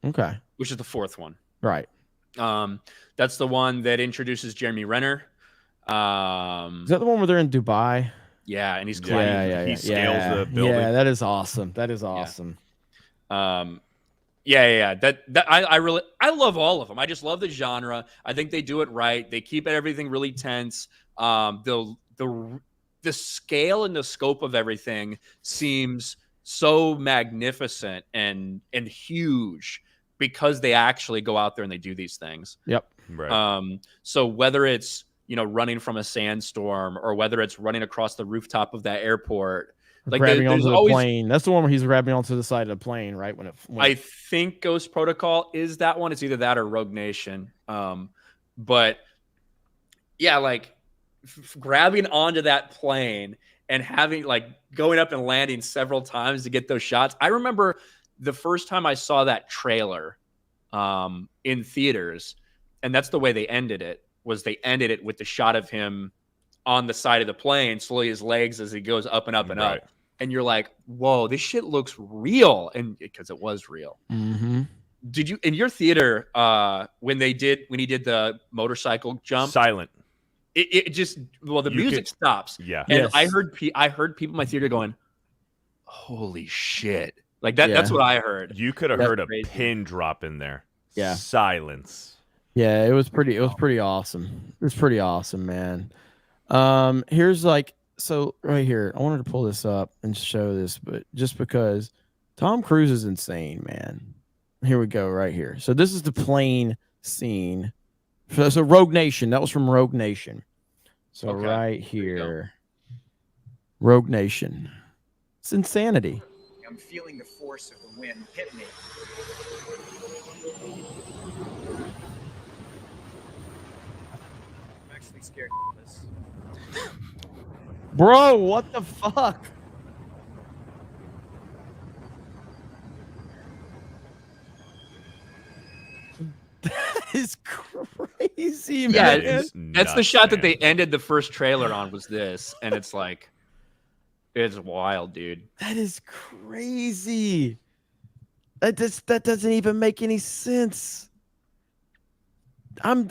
Speaker 1: Okay.
Speaker 2: Which is the fourth one.
Speaker 1: Right.
Speaker 2: That's the one that introduces Jeremy Renner.
Speaker 1: Is that the one where they're in Dubai?
Speaker 2: Yeah, and he's
Speaker 1: climbing.
Speaker 3: He scales the building.
Speaker 1: Yeah, that is awesome. That is awesome.
Speaker 2: Yeah. That I love all of them. I just love the genre. I think they do it right. They keep everything really tense. The scale and the scope of everything seems so magnificent and huge because they actually go out there and they do these things.
Speaker 1: Yep.
Speaker 3: Right.
Speaker 2: So whether it's, running from a sandstorm or whether it's running across the rooftop of that airport, like
Speaker 1: grabbing onto the plane. That's the one where he's grabbing onto the side of the plane, right?
Speaker 2: I think Ghost Protocol is that one. It's either that or Rogue Nation. But yeah, like grabbing onto that plane and having going up and landing several times to get those shots. I remember the first time I saw that trailer in theaters, and that's the way they ended it. They ended it with the shot of him on the side of the plane, slowly his legs as he goes up and up and up. And you're like, whoa, this shit looks real. And because it was real.
Speaker 1: Mm-hmm.
Speaker 2: Did you, in your theater, when he did the motorcycle jump?
Speaker 3: Silent.
Speaker 2: It just, the music stops.
Speaker 3: Yeah.
Speaker 2: And I heard people in my theater going, holy shit. Like that.
Speaker 1: Yeah.
Speaker 2: That's what I heard.
Speaker 3: You could have heard a pin drop in there.
Speaker 1: Yeah.
Speaker 3: Silence.
Speaker 1: Yeah, it was pretty awesome. It was pretty awesome, man. Here's so right here, I wanted to pull this up and show this, but just because Tom Cruise is insane, man. Here we go, right here. So this is the plane scene. So Rogue Nation, that was from Rogue Nation. So right here, Rogue Nation. It's insanity.
Speaker 4: I'm feeling the force of the wind hit me. I'm actually scared of this.
Speaker 1: Bro, what the fuck? That is crazy, man.
Speaker 2: Yeah, that's the shot that they ended the first trailer on was this. And it's like, it's wild, dude.
Speaker 1: That is crazy. That doesn't even make any sense. I'm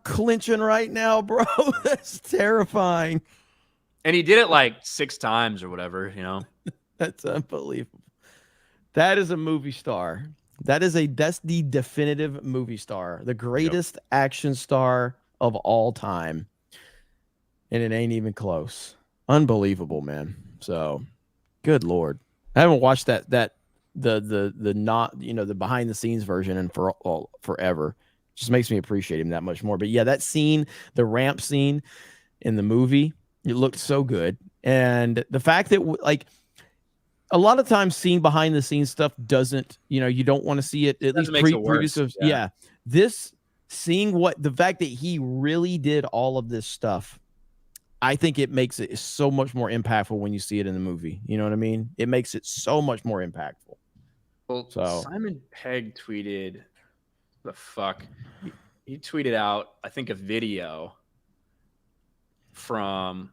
Speaker 1: clinching right now, bro. That's terrifying.
Speaker 2: And he did it 6 times or whatever,
Speaker 1: That's unbelievable. That is a movie star. That's the definitive movie star, the greatest action star of all time. And it ain't even close. Unbelievable, man. So good Lord. I haven't watched the behind the scenes version and forever. Just makes me appreciate him that much more. But yeah, that scene, the ramp scene in the movie, it looked so good. And the fact that a lot of times seeing behind the scenes stuff doesn't, you don't want to see it at least previous. Yeah. This seeing the fact that he really did all of this stuff, I think it makes it so much more impactful when you see it in the movie. You know what I mean? It makes it so much more impactful.
Speaker 2: Well, so Simon Pegg tweeted he tweeted out, I think, a video from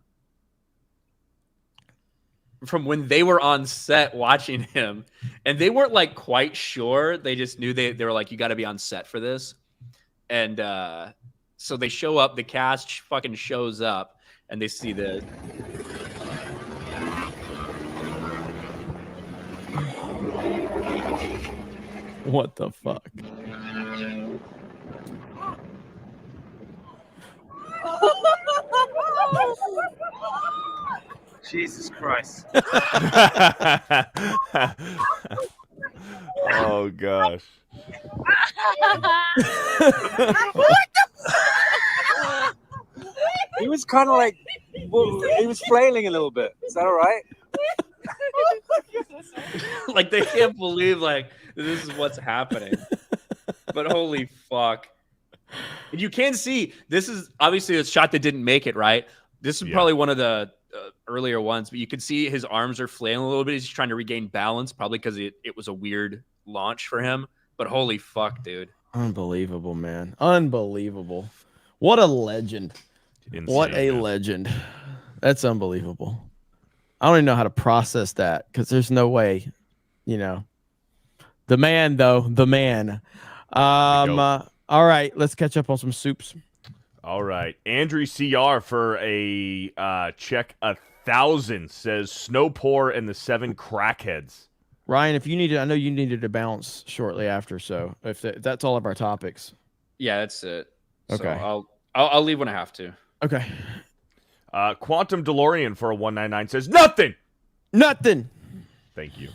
Speaker 2: when they were on set watching him, and they weren't quite sure. They just knew they were like, you got to be on set for this. And so they show up, the cast fucking shows up, and they see the
Speaker 1: what the fuck?
Speaker 4: Jesus Christ.
Speaker 3: Oh gosh.
Speaker 4: He was kind of
Speaker 5: Well, he was flailing a little bit. Is that all right?
Speaker 2: Like they can't believe like this is what's happening. But holy fuck. And you can see this is obviously a shot that didn't make it, right? This is probably one of the earlier ones, but you can see his arms are flailing a little bit. He's trying to regain balance, probably because it was a weird launch for him. But holy fuck, dude.
Speaker 1: Unbelievable, man. Unbelievable. What a legend.
Speaker 3: Insane,
Speaker 1: what a
Speaker 3: man.
Speaker 1: legend. That's unbelievable. I don't even know how to process that because there's no way, you know. The man, though, the man. All right, let's catch up on some soups.
Speaker 3: All right. Andrew CR for a check 1,000 says snow pour and the 7 crackheads.
Speaker 1: Ryan, if you needed, I know you needed to bounce shortly after, so if that's all of our topics.
Speaker 2: Yeah, that's it.
Speaker 1: Okay.
Speaker 2: So I'll leave when I have to.
Speaker 1: Okay.
Speaker 3: Quantum DeLorean for a 199 says nothing.
Speaker 1: Nothing.
Speaker 3: Thank you.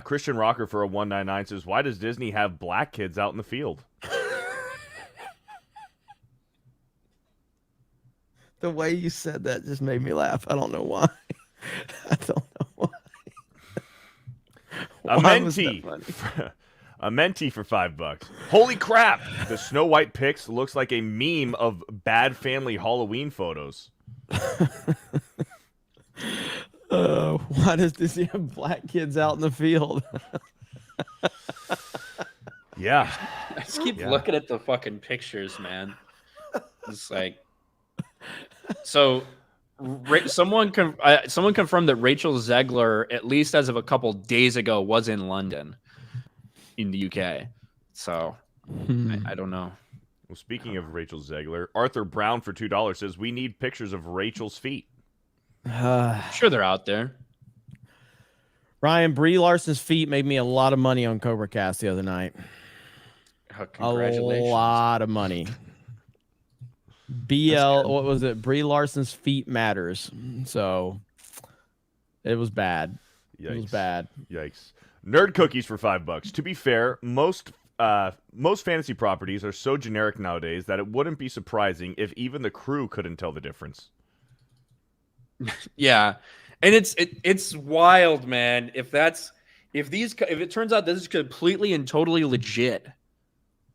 Speaker 3: Christian Rocker for a 199 says, why does Disney have black kids out in the field?
Speaker 1: The way you said that just made me laugh. I don't know why. I don't know why.
Speaker 3: A mentee. A mentee for $5. Holy crap! The Snow White pics looks like a meme of bad family Halloween photos.
Speaker 1: Why does Disney have black kids out in the field?
Speaker 3: Yeah.
Speaker 2: I just keep looking at the fucking pictures, man. It's like, so someone confirmed that Rachel Zegler, at least as of a couple days ago, was in London, in the UK. So I don't know.
Speaker 3: Well, speaking of Rachel Zegler, Arthur Brown for $2 says we need pictures of Rachel's feet.
Speaker 2: Sure, they're out there.
Speaker 1: Ryan, Brie Larson's feet made me a lot of money on Cobra Cast the other night.
Speaker 2: Congratulations.
Speaker 1: A lot of money. What was it? Brie Larson's feet matters. So it was bad.
Speaker 3: Yikes.
Speaker 1: It was bad.
Speaker 3: Yikes. Nerd cookies for $5. To be fair, most fantasy properties are so generic nowadays that it wouldn't be surprising if even the crew couldn't tell the difference.
Speaker 2: Yeah, and it's wild, man. If it turns out this is completely and totally legit,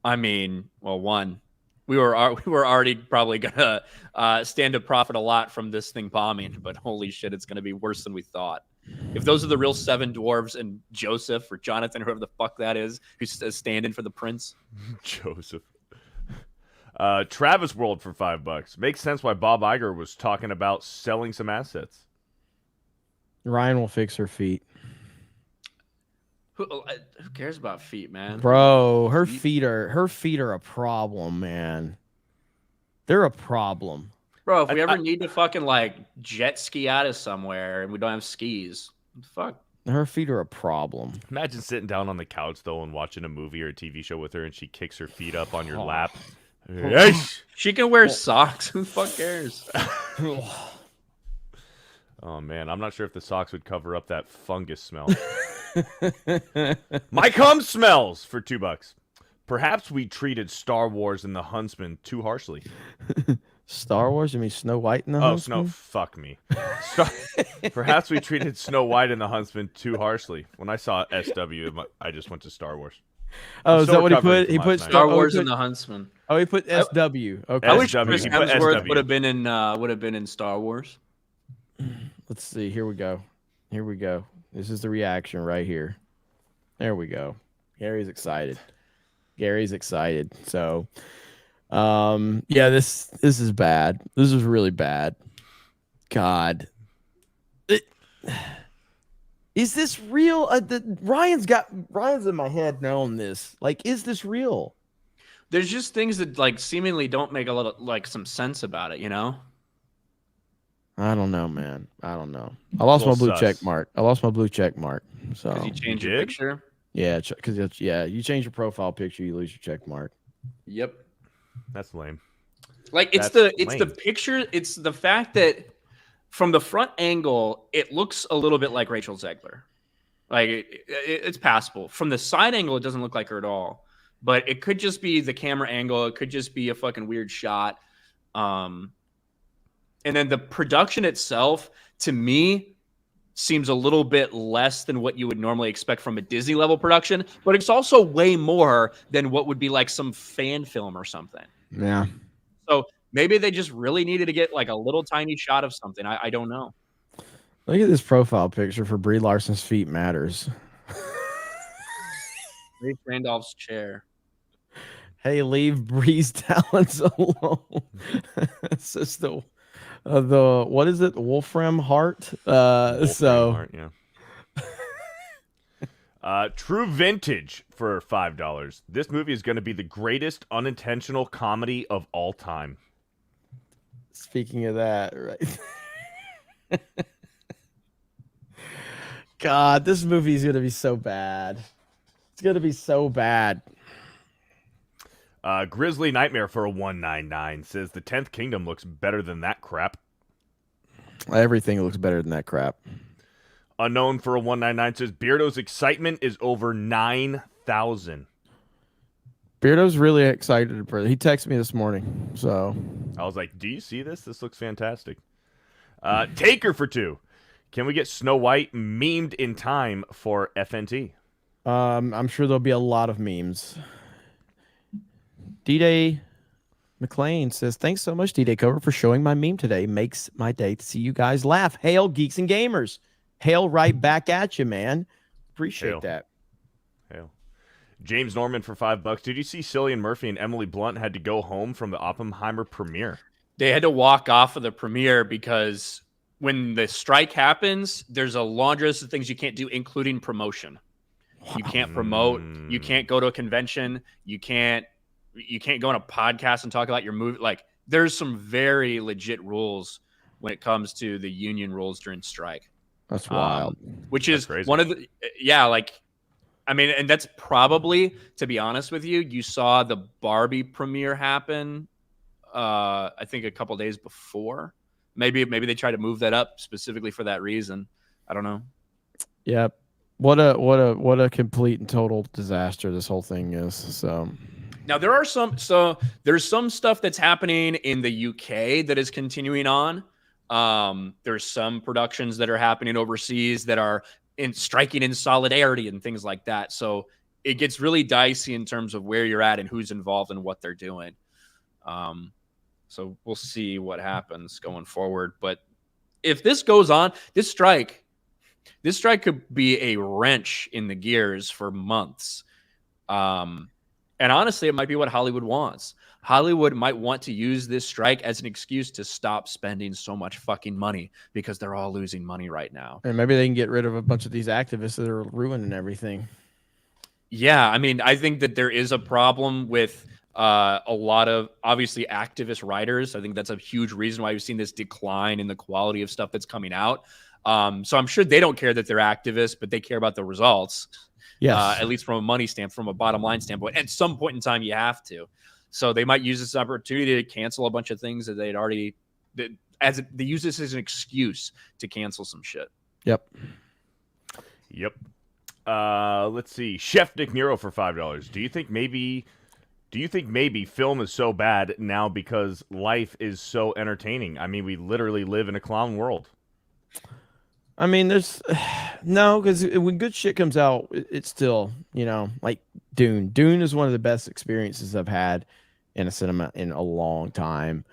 Speaker 2: I mean, well, one, we were already probably gonna stand to profit a lot from this thing bombing, but holy shit, it's gonna be worse than we thought. If those are the real 7 dwarves and Joseph or Jonathan, whoever the fuck that is, who's standing for the prince,
Speaker 3: Joseph. Travis World for $5. Makes sense why Bob Iger was talking about selling some assets.
Speaker 1: Ryan will fix her feet.
Speaker 2: who cares about feet, man?
Speaker 1: Bro, her feet are a problem, man. They're a problem.
Speaker 2: Bro, if we ever need to fucking like jet ski out of somewhere and we don't have skis, fuck.
Speaker 1: Her feet are a problem.
Speaker 3: Imagine sitting down on the couch, though, and watching a movie or a TV show with her, and she kicks her feet up on your lap. Yeesh.
Speaker 2: She can wear socks. Who the fuck cares?
Speaker 3: Oh, man. I'm not sure if the socks would cover up that fungus smell. My cum smells for $2. Perhaps we treated Star Wars and the Huntsman too harshly.
Speaker 1: Star Wars? You mean Snow White and the Huntsman?
Speaker 3: Oh, fuck me. Perhaps we treated Snow White and the Huntsman too harshly. When I saw SW, I just went to Star Wars.
Speaker 1: Oh, is that what he put? He put
Speaker 2: Star Wars and the Huntsman.
Speaker 1: Oh, he put SW. Okay.
Speaker 2: I wish Chris Hemsworth would have been in Star Wars.
Speaker 1: Let's see. Here we go. This is the reaction right here. There we go. Gary's excited. So, yeah, this is bad. This is really bad. God. Is this real? Ryan's in my head knowing this. Like, is this real?
Speaker 2: There's just things that like seemingly don't make a lot of like some sense about it, you know?
Speaker 1: I don't know, man. I don't know. I lost my blue check mark. So
Speaker 2: because you changed your picture.
Speaker 1: Yeah, because you change your profile picture, you lose your check mark.
Speaker 2: Yep.
Speaker 3: That's lame.
Speaker 2: Like it's the picture. It's the fact that from the front angle, it looks a little bit like Rachel Zegler. Like it's passable. From the side angle, it doesn't look like her at all. But it could just be the camera angle. It could just be a fucking weird shot. And And then the production itself, to me, seems a little bit less than what you would normally expect from a Disney level production, but it's also way more than what would be like some fan film or something.
Speaker 1: Yeah.
Speaker 2: So maybe they just really needed to get like a little tiny shot of something. I don't know.
Speaker 1: Look at this profile picture for Brie Larson's Feet Matters.
Speaker 2: Rafe Randolph's chair.
Speaker 1: Hey, leave Bree's talents alone. It's just the what is it? Wolfram Heart.
Speaker 3: Wolfram Heart, yeah. True Vintage for $5. This movie is going to be the greatest unintentional comedy of all time.
Speaker 1: Speaking of that, right? God, this movie is going to be so bad. It's going to be so bad.
Speaker 3: Grizzly Nightmare for a $1.99 says the 10th Kingdom looks better than that crap.
Speaker 1: Everything looks better than that crap.
Speaker 3: Unknown for a $1.99 says Beardo's excitement is over 9,000.
Speaker 1: Beardo's really excited. He texted me this morning, so
Speaker 3: I was like, "Do you see this? This looks fantastic." Taker for $2. Can we get Snow White memed in time for FNT?
Speaker 1: I'm sure there'll be a lot of memes. D-Day McLean says, thanks so much, D-Day Cover, for showing my meme today. Makes my day to see you guys laugh. Hail, Geeks and Gamers. Hail right back at you, man. Appreciate
Speaker 3: Hail.
Speaker 1: that.
Speaker 3: Hail. James Norman for $5. Did you see Cillian Murphy and Emily Blunt had to go home from the Oppenheimer premiere?
Speaker 2: They had to walk off of the premiere because when the strike happens, there's a laundry list of things you can't do, including promotion. You can't promote. You can't go to a convention. You can't go on a podcast and talk about your movie. Like, there's some very legit rules when it comes to the union rules during strike.
Speaker 1: That's wild.
Speaker 2: Which is
Speaker 3: crazy.
Speaker 2: one of the, I mean, and that's probably, to be honest with you, you saw the Barbie premiere happen, I think a couple days before. Maybe they tried to move that up specifically for that reason. I don't know.
Speaker 1: Yep. What a complete and total disaster this whole thing is. So
Speaker 2: now there's some stuff that's happening in the UK that is continuing on. There's some productions that are happening overseas that are striking in solidarity and things like that. So it gets really dicey in terms of where you're at and who's involved and what they're doing. So we'll see what happens going forward. But if this goes on, this strike could be a wrench in the gears for months. And honestly, it might be what Hollywood wants. Hollywood might want to use this strike as an excuse to stop spending so much fucking money because they're all losing money right now.
Speaker 1: And maybe they can get rid of a bunch of these activists that are ruining everything.
Speaker 2: Yeah, I mean, I think that there is a problem with a lot of, obviously, activist writers. I think that's a huge reason why we've seen this decline in the quality of stuff that's coming out. So I'm sure they don't care that they're activists, but they care about the results.
Speaker 1: Yes.
Speaker 2: At least from a money standpoint, from a bottom line standpoint. At some point in time, you have to. So they might use this opportunity to cancel a bunch of things that they'd already, they use this as an excuse to cancel some shit.
Speaker 1: Yep.
Speaker 3: Let's see. Chef Nick Nero for $5. Do you think maybe film is so bad now because life is so entertaining? I mean, we literally live in a clown world.
Speaker 1: I mean, there's no, because when good shit comes out, it's still, like Dune. Dune is one of the best experiences I've had in a cinema in a long time.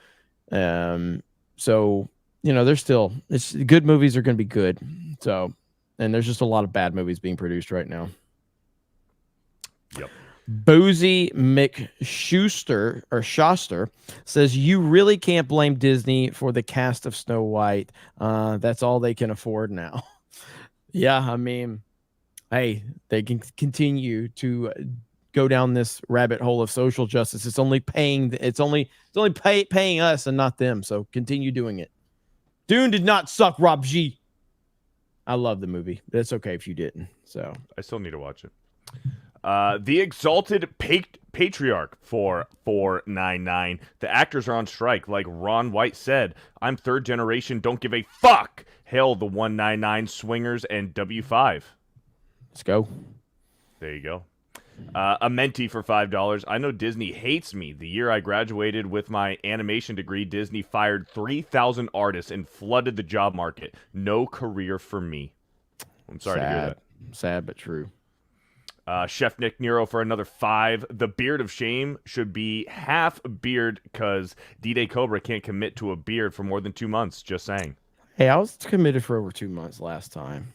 Speaker 1: So, there's still, good movies are going to be good. So, and there's just a lot of bad movies being produced right now.
Speaker 3: Yep.
Speaker 1: Boozy McSchuster says, you really can't blame Disney for the cast of Snow White. That's all they can afford now. Yeah, I mean, hey, they can continue to go down this rabbit hole of social justice. It's only paying paying us and not them. So continue doing it. Dune did not suck, Rob G. I love the movie, but it's okay if you didn't. So
Speaker 3: I still need to watch it. The Exalted Patriarch for $4.99. The actors are on strike. Like Ron White said, I'm third generation, don't give a fuck. Hail the 199 Swingers and W5.
Speaker 1: Let's go.
Speaker 3: There you go. A Menti for $5. I know Disney hates me. The year I graduated with my animation degree, Disney fired 3,000 artists and flooded the job market. No career for me. I'm sorry to hear that.
Speaker 1: Sad but true.
Speaker 3: Chef Nick Nero for another $5. The beard of shame should be half beard because D-Day Cobra can't commit to a beard for more than 2 months. Just saying.
Speaker 1: Hey, I was committed for over 2 months last time.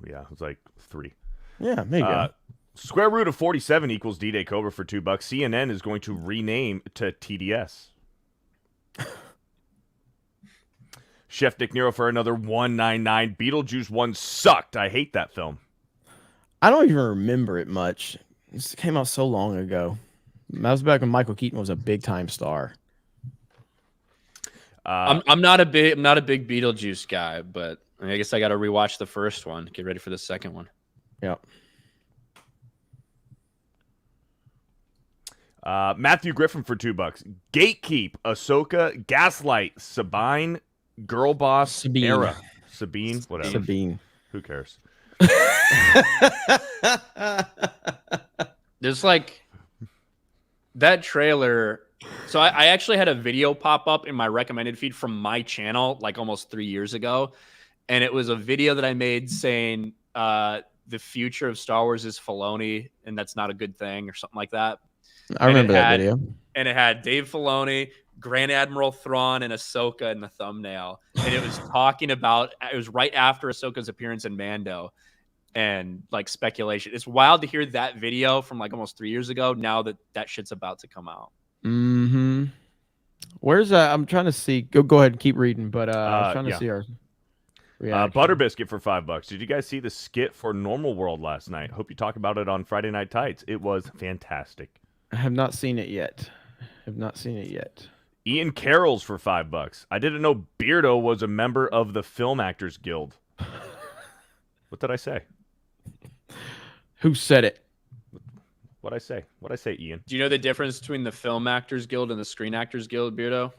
Speaker 3: Yeah, it was like 3.
Speaker 1: Yeah, there you go.
Speaker 3: Square root of 47 equals D-Day Cobra for $2. CNN is going to rename to TDS. Chef Nick Nero for another $1.99. Beetlejuice 1 sucked. I hate that film.
Speaker 1: I don't even remember it much. This came out so long ago. That was back when Michael Keaton was a big time star.
Speaker 2: I'm not a big Beetlejuice guy, but I guess I got to rewatch the first one. Get ready for the second one.
Speaker 1: Yep.
Speaker 3: Matthew Griffin for $2. Gatekeep, Ahsoka, Gaslight, Sabine, Girl Boss,
Speaker 1: Sabine.
Speaker 3: Era. Sabine, whatever.
Speaker 1: Sabine.
Speaker 3: Who cares?
Speaker 2: There's like that trailer. So I actually had a video pop up in my recommended feed from my channel like almost 3 years ago. And it was a video that I made saying the future of Star Wars is Filoni, and that's not a good thing or something like that.
Speaker 1: I remember that video.
Speaker 2: And it had Dave Filoni, Grand Admiral Thrawn, and Ahsoka in the thumbnail. And it was talking about, it was right after Ahsoka's appearance in Mando and like speculation. It's wild to hear that video from like almost 3 years ago now that that shit's about to come out.
Speaker 1: Mm-hmm. Where's I'm trying to see. Go ahead and keep reading, but I'm trying to see our reaction.
Speaker 3: Butter Biscuit for $5. Did you guys see the skit for Normal World last night? Hope you talk about it on Friday Night Tights. It was fantastic.
Speaker 1: I have not seen it yet.
Speaker 3: Ian Carroll's for $5. I didn't know Beardo was a member of the Film Actors Guild. What did I say?
Speaker 1: Who said it?
Speaker 3: What'd I say, Ian?
Speaker 2: Do you know the difference between the Film Actors Guild and the Screen Actors Guild, Beardo?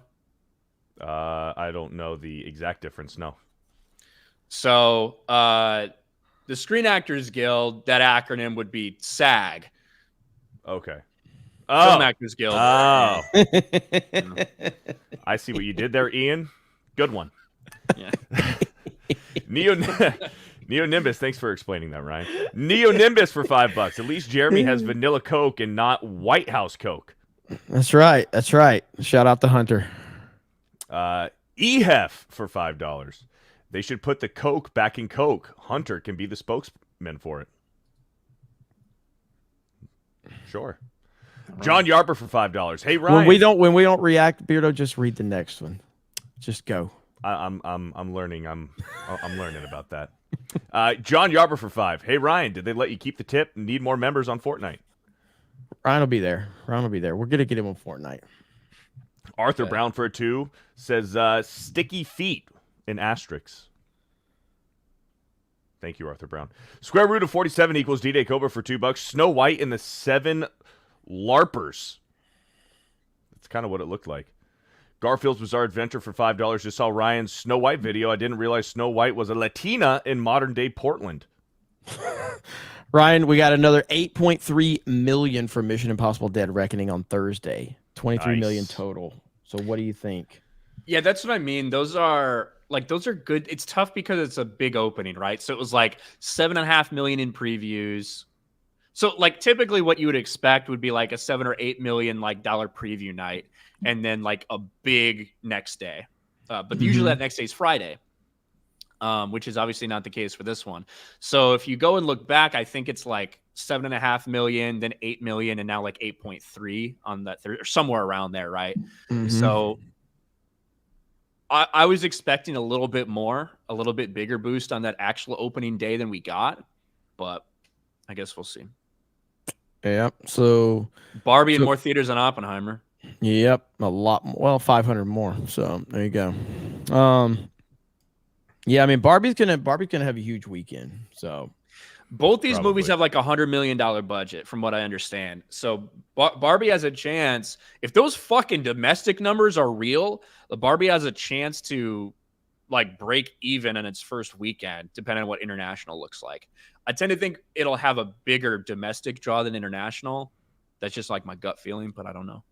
Speaker 3: I don't know the exact difference, no.
Speaker 2: So the Screen Actors Guild, that acronym would be SAG.
Speaker 3: Okay.
Speaker 2: Film Actors Guild.
Speaker 3: Oh. I see what you did there, Ian. Good one.
Speaker 2: Yeah.
Speaker 3: Neo Nimbus, thanks for explaining that, Ryan. Neo Nimbus for $5. At least Jeremy has vanilla Coke and not White House Coke.
Speaker 1: That's right. Shout out to Hunter.
Speaker 3: EHEF for $5. They should put the Coke back in Coke. Hunter can be the spokesman for it. Sure. John Yarber for $5. Hey Ryan.
Speaker 1: When we don't react, Beardo, just read the next one. Just go.
Speaker 3: I'm learning. I'm learning about that. John Yarber for $5. Hey Ryan, did they let you keep the tip? Need more members on Fortnite.
Speaker 1: Ryan will be there. We're gonna get him on Fortnite.
Speaker 3: Arthur Brown for a $2 says sticky feet in asterisks. Thank you, Arthur Brown. Square root of 47 equals D-Day Cobra for $2. Snow White and the 7 LARPers. That's kind of what it looked like. Garfield's Bizarre Adventure for $5. Just saw Ryan's Snow White video. I didn't realize Snow White was a Latina in modern-day Portland.
Speaker 1: Ryan, we got another 8.3 million for Mission Impossible Dead Reckoning on Thursday. 23 million total. So what do you think?
Speaker 2: Yeah, that's what I mean. Those are good. It's tough because it's a big opening, right? So it was like 7.5 million in previews. So like typically what you would expect would be like a 7 or 8 million dollar preview night, and then like a big next day. But usually that next day is Friday, which is obviously not the case for this one. So if you go and look back, I think it's like 7.5 million, then 8 million, and now like 8.3 on that or somewhere around there, right? So I was expecting a little bit bigger boost on that actual opening day than we got, but I guess we'll see.
Speaker 1: Yep. So
Speaker 2: Barbie in more theaters than Oppenheimer.
Speaker 1: Yep, a lot more. Well, 500 more. So there you go. Yeah, I mean Barbie's gonna have a huge weekend. So
Speaker 2: both these movies have like $100 million budget, from what I understand. So Barbie has a chance. If those fucking domestic numbers are real, Barbie has a chance to like break even in its first weekend, depending on what international looks like. I tend to think it'll have a bigger domestic draw than international. That's just like my gut feeling, but I don't know.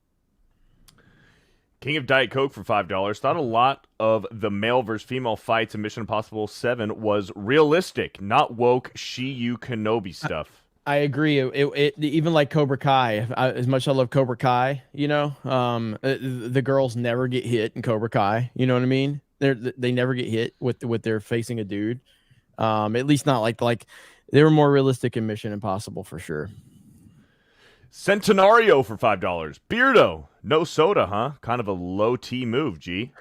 Speaker 3: King of Diet Coke for $5. Thought a lot of the male versus female fights in Mission Impossible 7 was realistic, not woke Shiyu Kenobi stuff.
Speaker 1: I agree. It even like Cobra Kai. As much as I love Cobra Kai, the girls never get hit in Cobra Kai. You know what I mean? They never get hit with they're facing a dude. At least not like they were more realistic in Mission Impossible for sure.
Speaker 3: Centenario for $5. Beardo, no soda, huh? Kind of a low T move, G.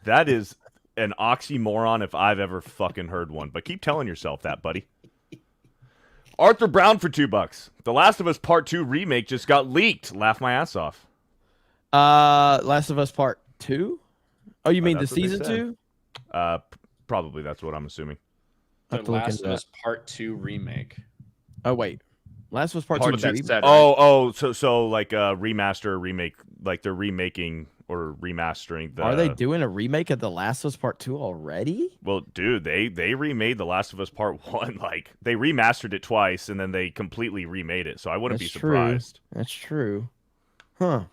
Speaker 3: That is an oxymoron if I've ever fucking heard one. But keep telling yourself that, buddy. Arthur Brown for $2. The Last of Us Part 2 remake just got leaked. Laugh my ass off.
Speaker 1: Last of Us Part 2? Oh, you mean the
Speaker 3: That's what they
Speaker 1: season
Speaker 3: said.
Speaker 1: 2?
Speaker 3: Probably that's what I'm assuming.
Speaker 1: I
Speaker 2: The
Speaker 1: have to look
Speaker 2: Last
Speaker 1: into
Speaker 2: of
Speaker 1: that.
Speaker 2: Us Part 2 remake.
Speaker 1: Oh wait, Last of Us Part
Speaker 2: Part
Speaker 1: 2.
Speaker 2: that
Speaker 1: remake?
Speaker 2: said, right?
Speaker 3: So like a remaster, remake, like they're remaking or remastering the.
Speaker 1: Are they doing a remake of The Last of Us Part 2 already?
Speaker 3: Well, dude, they remade The Last of Us Part 1. Like, they remastered it twice, and then they completely remade it. So I wouldn't be surprised.
Speaker 1: That's true. Huh.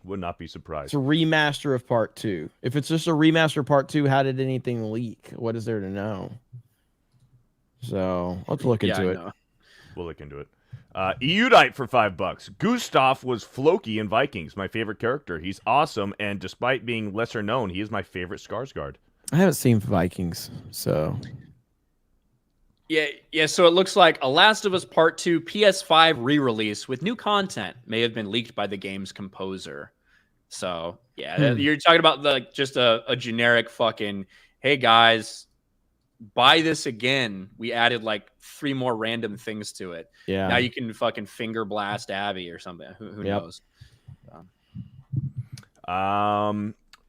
Speaker 3: Would not be surprised.
Speaker 1: It's a remaster of Part 2. If it's just a remaster of Part 2, how did anything leak? What is there to know? So, let's look into it.
Speaker 2: know.
Speaker 3: We'll look into it. Eudite for $5. Gustav was Floki in Vikings, my favorite character. He's awesome, and despite being lesser known, he is my favorite Skarsgård.
Speaker 1: I haven't seen Vikings, so...
Speaker 2: Yeah. So it looks like a Last of Us Part 2 PS5 re-release with new content may have been leaked by the game's composer. So yeah, you're talking about just a generic fucking, hey guys, buy this again. We added like 3 more random things to it.
Speaker 1: Yeah.
Speaker 2: Now you can fucking finger blast Abby or something. Who knows?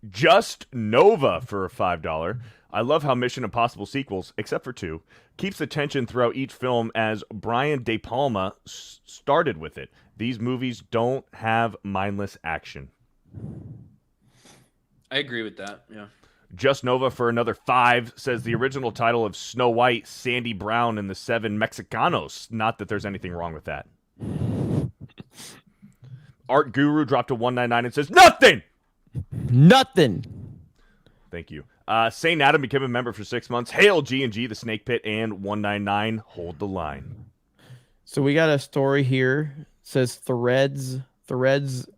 Speaker 3: Just Nova for $5. I love how Mission Impossible sequels, except for 2, keeps the tension throughout each film as Brian De Palma started with it. These movies don't have mindless action.
Speaker 2: I agree with that. Yeah.
Speaker 3: Just Nova for another 5 says the original title of Snow White, Sandy Brown, and the 7 Mexicanos. Not that there's anything wrong with that. Art Guru dropped a $1.99 and says nothing.
Speaker 1: Nothing.
Speaker 3: Thank you. Saint Adam became a member for 6 months. Hail G&G, the Snake Pit, and 199. Hold the line.
Speaker 1: So we got a story here. It says Threads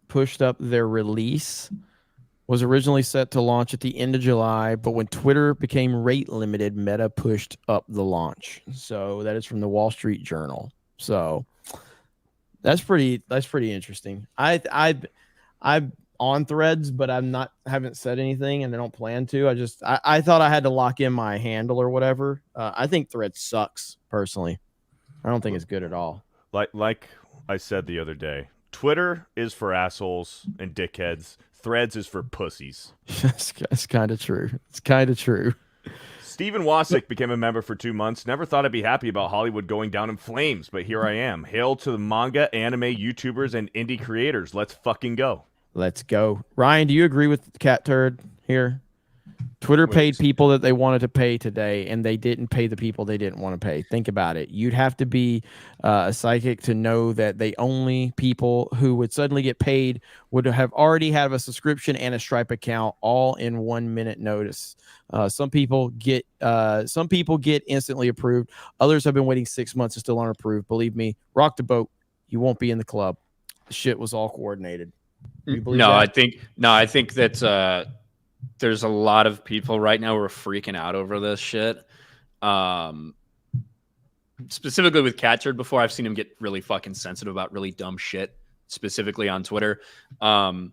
Speaker 1: pushed up their release. Was originally set to launch at the end of July, but when Twitter became rate limited, Meta pushed up the launch. So that is from the Wall Street Journal. So that's pretty interesting. I'm on Threads, but haven't said anything, and I don't plan to. I thought I had to lock in my handle or whatever. I think Threads sucks personally. I don't think it's good at all.
Speaker 3: Like I said the other day, Twitter is for assholes and dickheads. Threads is for pussies.
Speaker 1: That's kind of true. It's kind of true.
Speaker 3: Stephen Wasick became a member for 2 months. Never thought I'd be happy about Hollywood going down in flames, but here I am. Hail to the manga, anime, YouTubers, and indie creators. Let's fucking go.
Speaker 1: Let's go. Ryan, do you agree with Cat Turd here? Twitter paid people that they wanted to pay today, and they didn't pay the people they didn't want to pay. Think about it. You'd have to be a psychic to know that the only people who would suddenly get paid would have already have a subscription and a Stripe account all in 1 minute notice. Some people get instantly approved. Others have been waiting 6 months and still aren't approved. Believe me, rock the boat. You won't be in the club. The shit was all coordinated. You believe that?
Speaker 2: I think that there's a lot of people right now who are freaking out over this shit. Specifically with Catcherd, before I've seen him get really fucking sensitive about really dumb shit, specifically on Twitter. But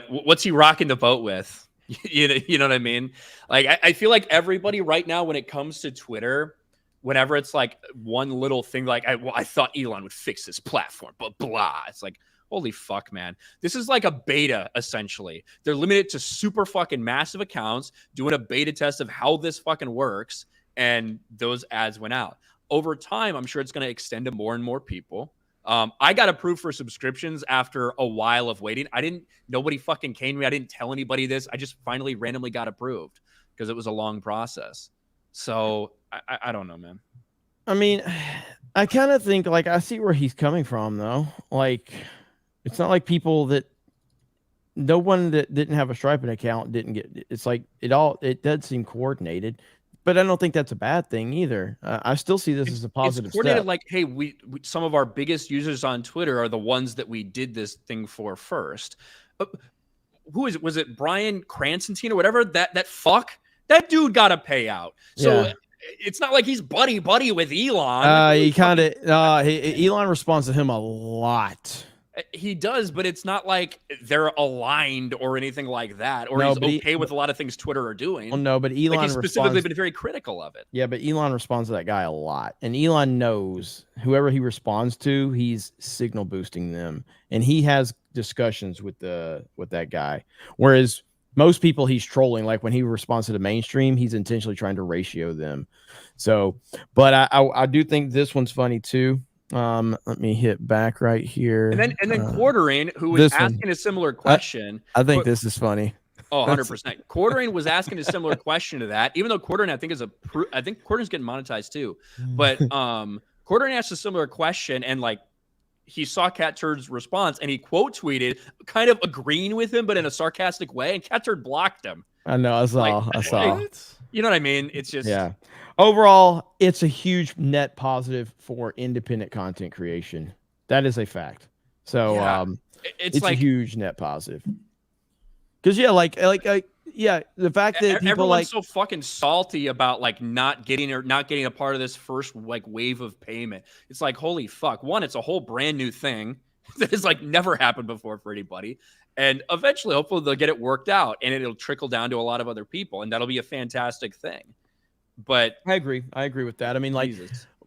Speaker 2: what's he rocking the boat with? You know what I mean? Like, I feel like everybody right now, when it comes to Twitter, whenever it's like one little thing, like I thought Elon would fix this platform, but blah. It's like, holy fuck, man. This is like a beta, essentially. They're limited to super fucking massive accounts, doing a beta test of how this fucking works, and those ads went out. Over time, I'm sure it's going to extend to more and more people. I got approved for subscriptions after a while of waiting. Nobody fucking came to me. I didn't tell anybody this. I just finally randomly got approved because it was a long process. So I don't know, man.
Speaker 1: I mean, I kind of think like I see where he's coming from though. Like, it's not like people that no one that didn't have a Striping account didn't get. It's like it does seem coordinated, but I don't think that's a bad thing either. I still see this as a positive
Speaker 2: It's coordinated
Speaker 1: step.
Speaker 2: like, hey, we some of our biggest users on Twitter are the ones that we did this thing for first. Who is it? Was it Brian Cranston or whatever? That fuck? That dude got a payout. So
Speaker 1: Yeah.
Speaker 2: it's not like he's buddy with Elon.
Speaker 1: He kind of Elon responds to him a lot.
Speaker 2: He does, but it's not like they're aligned or anything like that, or
Speaker 1: No,
Speaker 2: he's
Speaker 1: but
Speaker 2: okay with a lot of things Twitter are doing.
Speaker 1: Well, no, but
Speaker 2: Like
Speaker 1: Elon
Speaker 2: he's specifically
Speaker 1: responds.
Speaker 2: been very critical of it.
Speaker 1: Yeah, but Elon responds to that guy a lot, and Elon knows whoever he responds to, he's signal boosting them, and he has discussions with that guy. Whereas most people he's trolling, like when he responds to the mainstream, he's intentionally trying to ratio them. So, but I do think this one's funny too. Let me hit back right here.
Speaker 2: And then Quartering, who was asking a similar question.
Speaker 1: I think this is funny.
Speaker 2: Oh, 100%. Quartering was asking a similar question to that, even though Quartering, I think Quartering's getting monetized too. But Quartering asked a similar question, and like he saw Cat Turd's response, and he quote tweeted, kind of agreeing with him, but in a sarcastic way, and Cat Turd blocked him.
Speaker 1: I know. I saw.
Speaker 2: You know what I mean? It's just
Speaker 1: Overall, it's a huge net positive for independent content creation. That is a fact. So it's like a huge net positive. Because the fact that people
Speaker 2: everyone's so fucking salty about like not getting a part of this first like wave of payment. It's like, holy fuck. One, it's a whole brand new thing that has like never happened before for anybody. And eventually, hopefully, they'll get it worked out, and it'll trickle down to a lot of other people, and that'll be a fantastic thing. But
Speaker 1: I agree with that. I mean, like,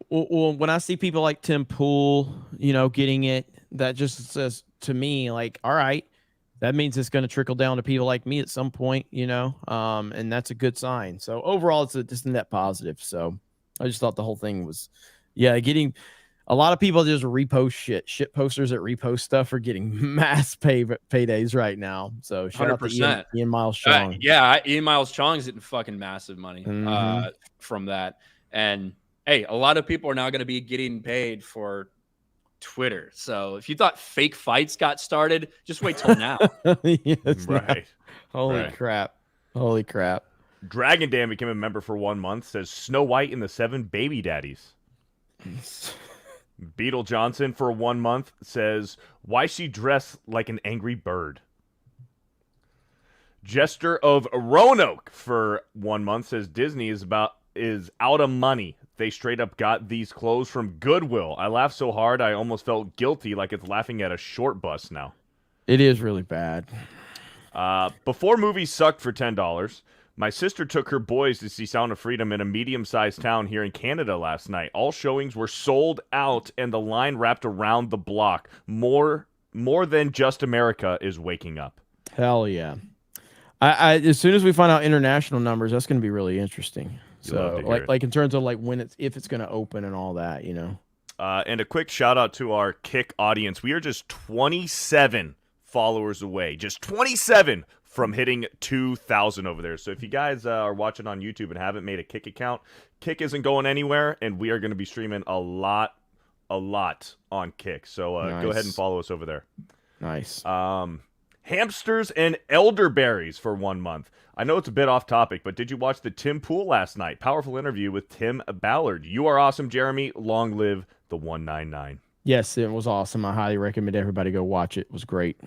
Speaker 1: well, when I see people like Tim Pool, getting it, that just says to me, like, all right, that means it's going to trickle down to people like me at some point, and that's a good sign. So overall, it's just a net positive. So I just thought the whole thing was, getting a lot of people just repost shit posters that repost stuff are getting mass paydays right now. So shout 100%. Out to Ian Miles Chong.
Speaker 2: Ian Miles Chong is getting fucking massive money from that. And hey, a lot of people are now going to be getting paid for Twitter. So if you thought fake fights got started, just wait till now.
Speaker 3: Right.
Speaker 1: Holy crap.
Speaker 3: Dragon Dan became a member for 1 month, says Snow White and the 7 Baby Daddies. Beetle Johnson for 1 month says, why she dressed like an angry bird. Jester of Roanoke for 1 month says Disney is out of money. They straight up got these clothes from Goodwill. I laughed so hard I almost felt guilty, like it's laughing at a short bus now.
Speaker 1: It is really bad.
Speaker 3: Before movies sucked for $10, my sister took her boys to see Sound of Freedom in a medium-sized town here in Canada last night. All showings were sold out, and the line wrapped around the block. More than just America is waking up.
Speaker 1: Hell yeah. I as soon as we find out international numbers, that's going to be really interesting. So like in terms of like if it's going to open and all that,
Speaker 3: And a quick shout out to our Kick audience. We are just 27 followers away. Just 27 from hitting 2,000 over there. So if you guys are watching on YouTube and haven't made a Kick account, Kick isn't going anywhere, and we are going to be streaming a lot on Kick. So go ahead and follow us over there.
Speaker 1: Nice.
Speaker 3: Hamsters and elderberries for 1 month. I know it's a bit off topic, but did you watch the Tim Pool last night? Powerful interview with Tim Ballard. You are awesome, Jeremy. Long live the 199.
Speaker 1: Yes, it was awesome. I highly recommend everybody go watch it. It was great.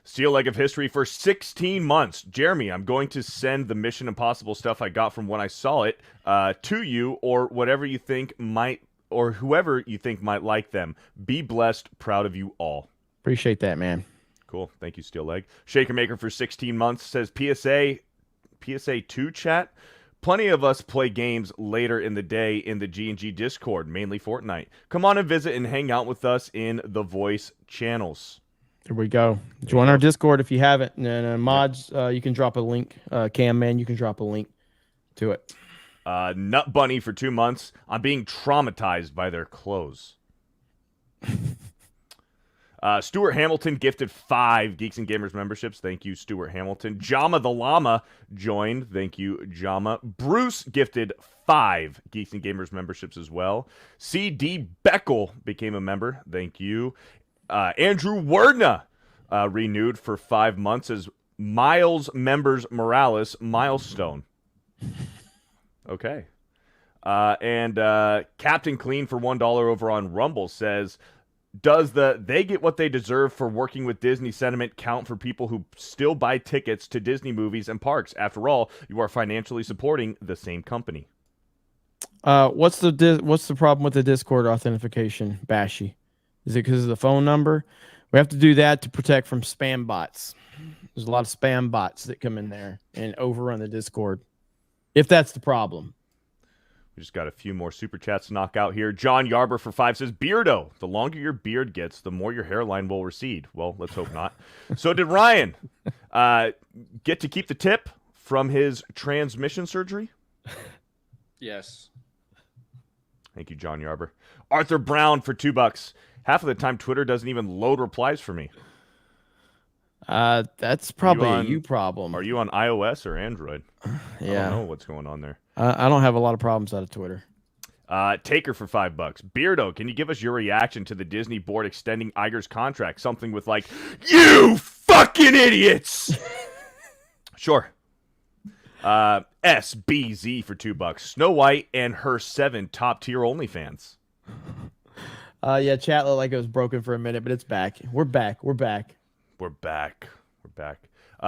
Speaker 3: Steel Leg of History for 16 months. Jeremy, I'm going to send the Mission Impossible stuff I got from when I saw it to you, or whatever you think or whoever you think might like them. Be blessed. Proud of you all.
Speaker 1: Appreciate that, man.
Speaker 3: Cool. Thank you, Steel Leg. Shaker Maker for 16 months says PSA 2 chat. Plenty of us play games later in the day in the G&G Discord, mainly Fortnite. Come on and visit and hang out with us in the voice channels.
Speaker 1: Here we go. Join our Discord if you haven't. And mods, you can drop a link. Cam Man, you can drop a link to it.
Speaker 3: Nut Bunny for 2 months. I'm being traumatized by their clothes. Stuart Hamilton gifted 5 Geeks and Gamers memberships. Thank you, Stuart Hamilton. Jama the Llama joined. Thank you, Jama. Bruce gifted 5 Geeks and Gamers memberships as well. C.D. Beckel became a member. Thank you. Andrew Wardna renewed for 5 months as Miles Members Morales milestone. Okay. And Captain Clean for $1 over on Rumble says, does they get what they deserve for working with Disney sentiment count for people who still buy tickets to Disney movies and parks? After all, you are financially supporting the same company.
Speaker 1: What's the problem with the Discord authentication, Bashy? Is it because of the phone number? We have to do that to protect from spam bots. There's a lot of spam bots that come in there and overrun the Discord. If that's the problem.
Speaker 3: We just got a few more super chats to knock out here. John Yarber for 5 says, Beardo, the longer your beard gets, the more your hairline will recede. Well, let's hope not. So did Ryan get to keep the tip from his transmission surgery?
Speaker 2: Yes.
Speaker 3: Thank you, John Yarber. Arthur Brown for $2. Half of the time, Twitter doesn't even load replies for me.
Speaker 1: That's probably a you problem.
Speaker 3: Are you on iOS or Android?
Speaker 1: Yeah.
Speaker 3: I don't know what's going on there.
Speaker 1: I don't have a lot of problems out of Twitter.
Speaker 3: Taker for $5. Beardo, can you give us your reaction to the Disney board extending Iger's contract? Something with like, you fucking idiots! Sure. SBZ for $2. Snow White and her 7 top-tier OnlyFans.
Speaker 1: Yeah, chat looked like it was broken for a minute, but it's back. We're back.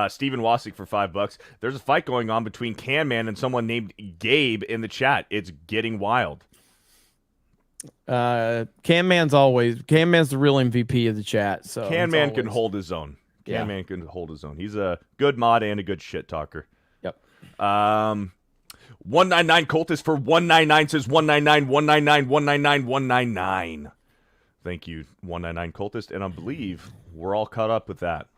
Speaker 3: Steven Wasick for $5. There's a fight going on between Can Man and someone named Gabe in the chat. It's getting wild.
Speaker 1: Can Man's the real MVP of the chat. So
Speaker 3: Can Man can hold his own. Can Man can hold his own. He's a good mod and a good shit talker.
Speaker 1: Yep.
Speaker 3: 199 Cultist for 199 says 199 199 199 199. Thank you, 199 Cultist, and I believe we're all caught up with that.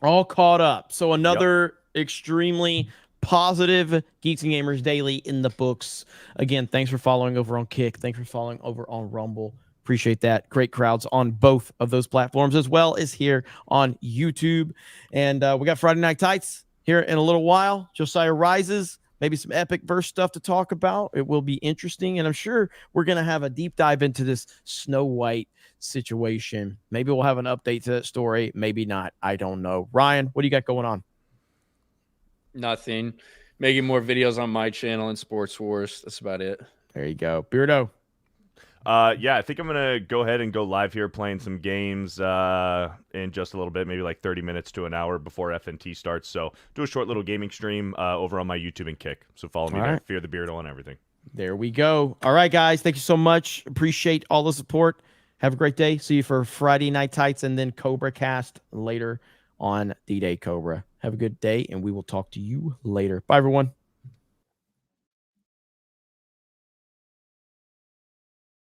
Speaker 1: All caught up. So another extremely positive Geeks and Gamers Daily in the books. Again, thanks for following over on Kick. Thanks for following over on Rumble. Appreciate that. Great crowds on both of those platforms as well as here on YouTube. And we got Friday Night Tights here in a little while. Josiah Rises. Maybe some epic verse stuff to talk about. It will be interesting. And I'm sure we're going to have a deep dive into this Snow White situation. Maybe we'll have an update to that story. Maybe not. I don't know. Ryan, what do you got going on?
Speaker 2: Nothing. Making more videos on my channel and Sports Wars. That's about it.
Speaker 1: There you go. Beardo.
Speaker 3: Yeah, I think I'm going to go ahead and go live here playing some games in just a little bit, maybe like 30 minutes to an hour before FNT starts. So do a short little gaming stream over on my YouTube and Kick. So follow me there. Fear the Beardo and everything.
Speaker 1: There we go. All right, guys. Thank you so much. Appreciate all the support. Have a great day. See you for Friday Night Tights and then Cobra Cast later on D-Day Cobra. Have a good day, and we will talk to you later. Bye, everyone.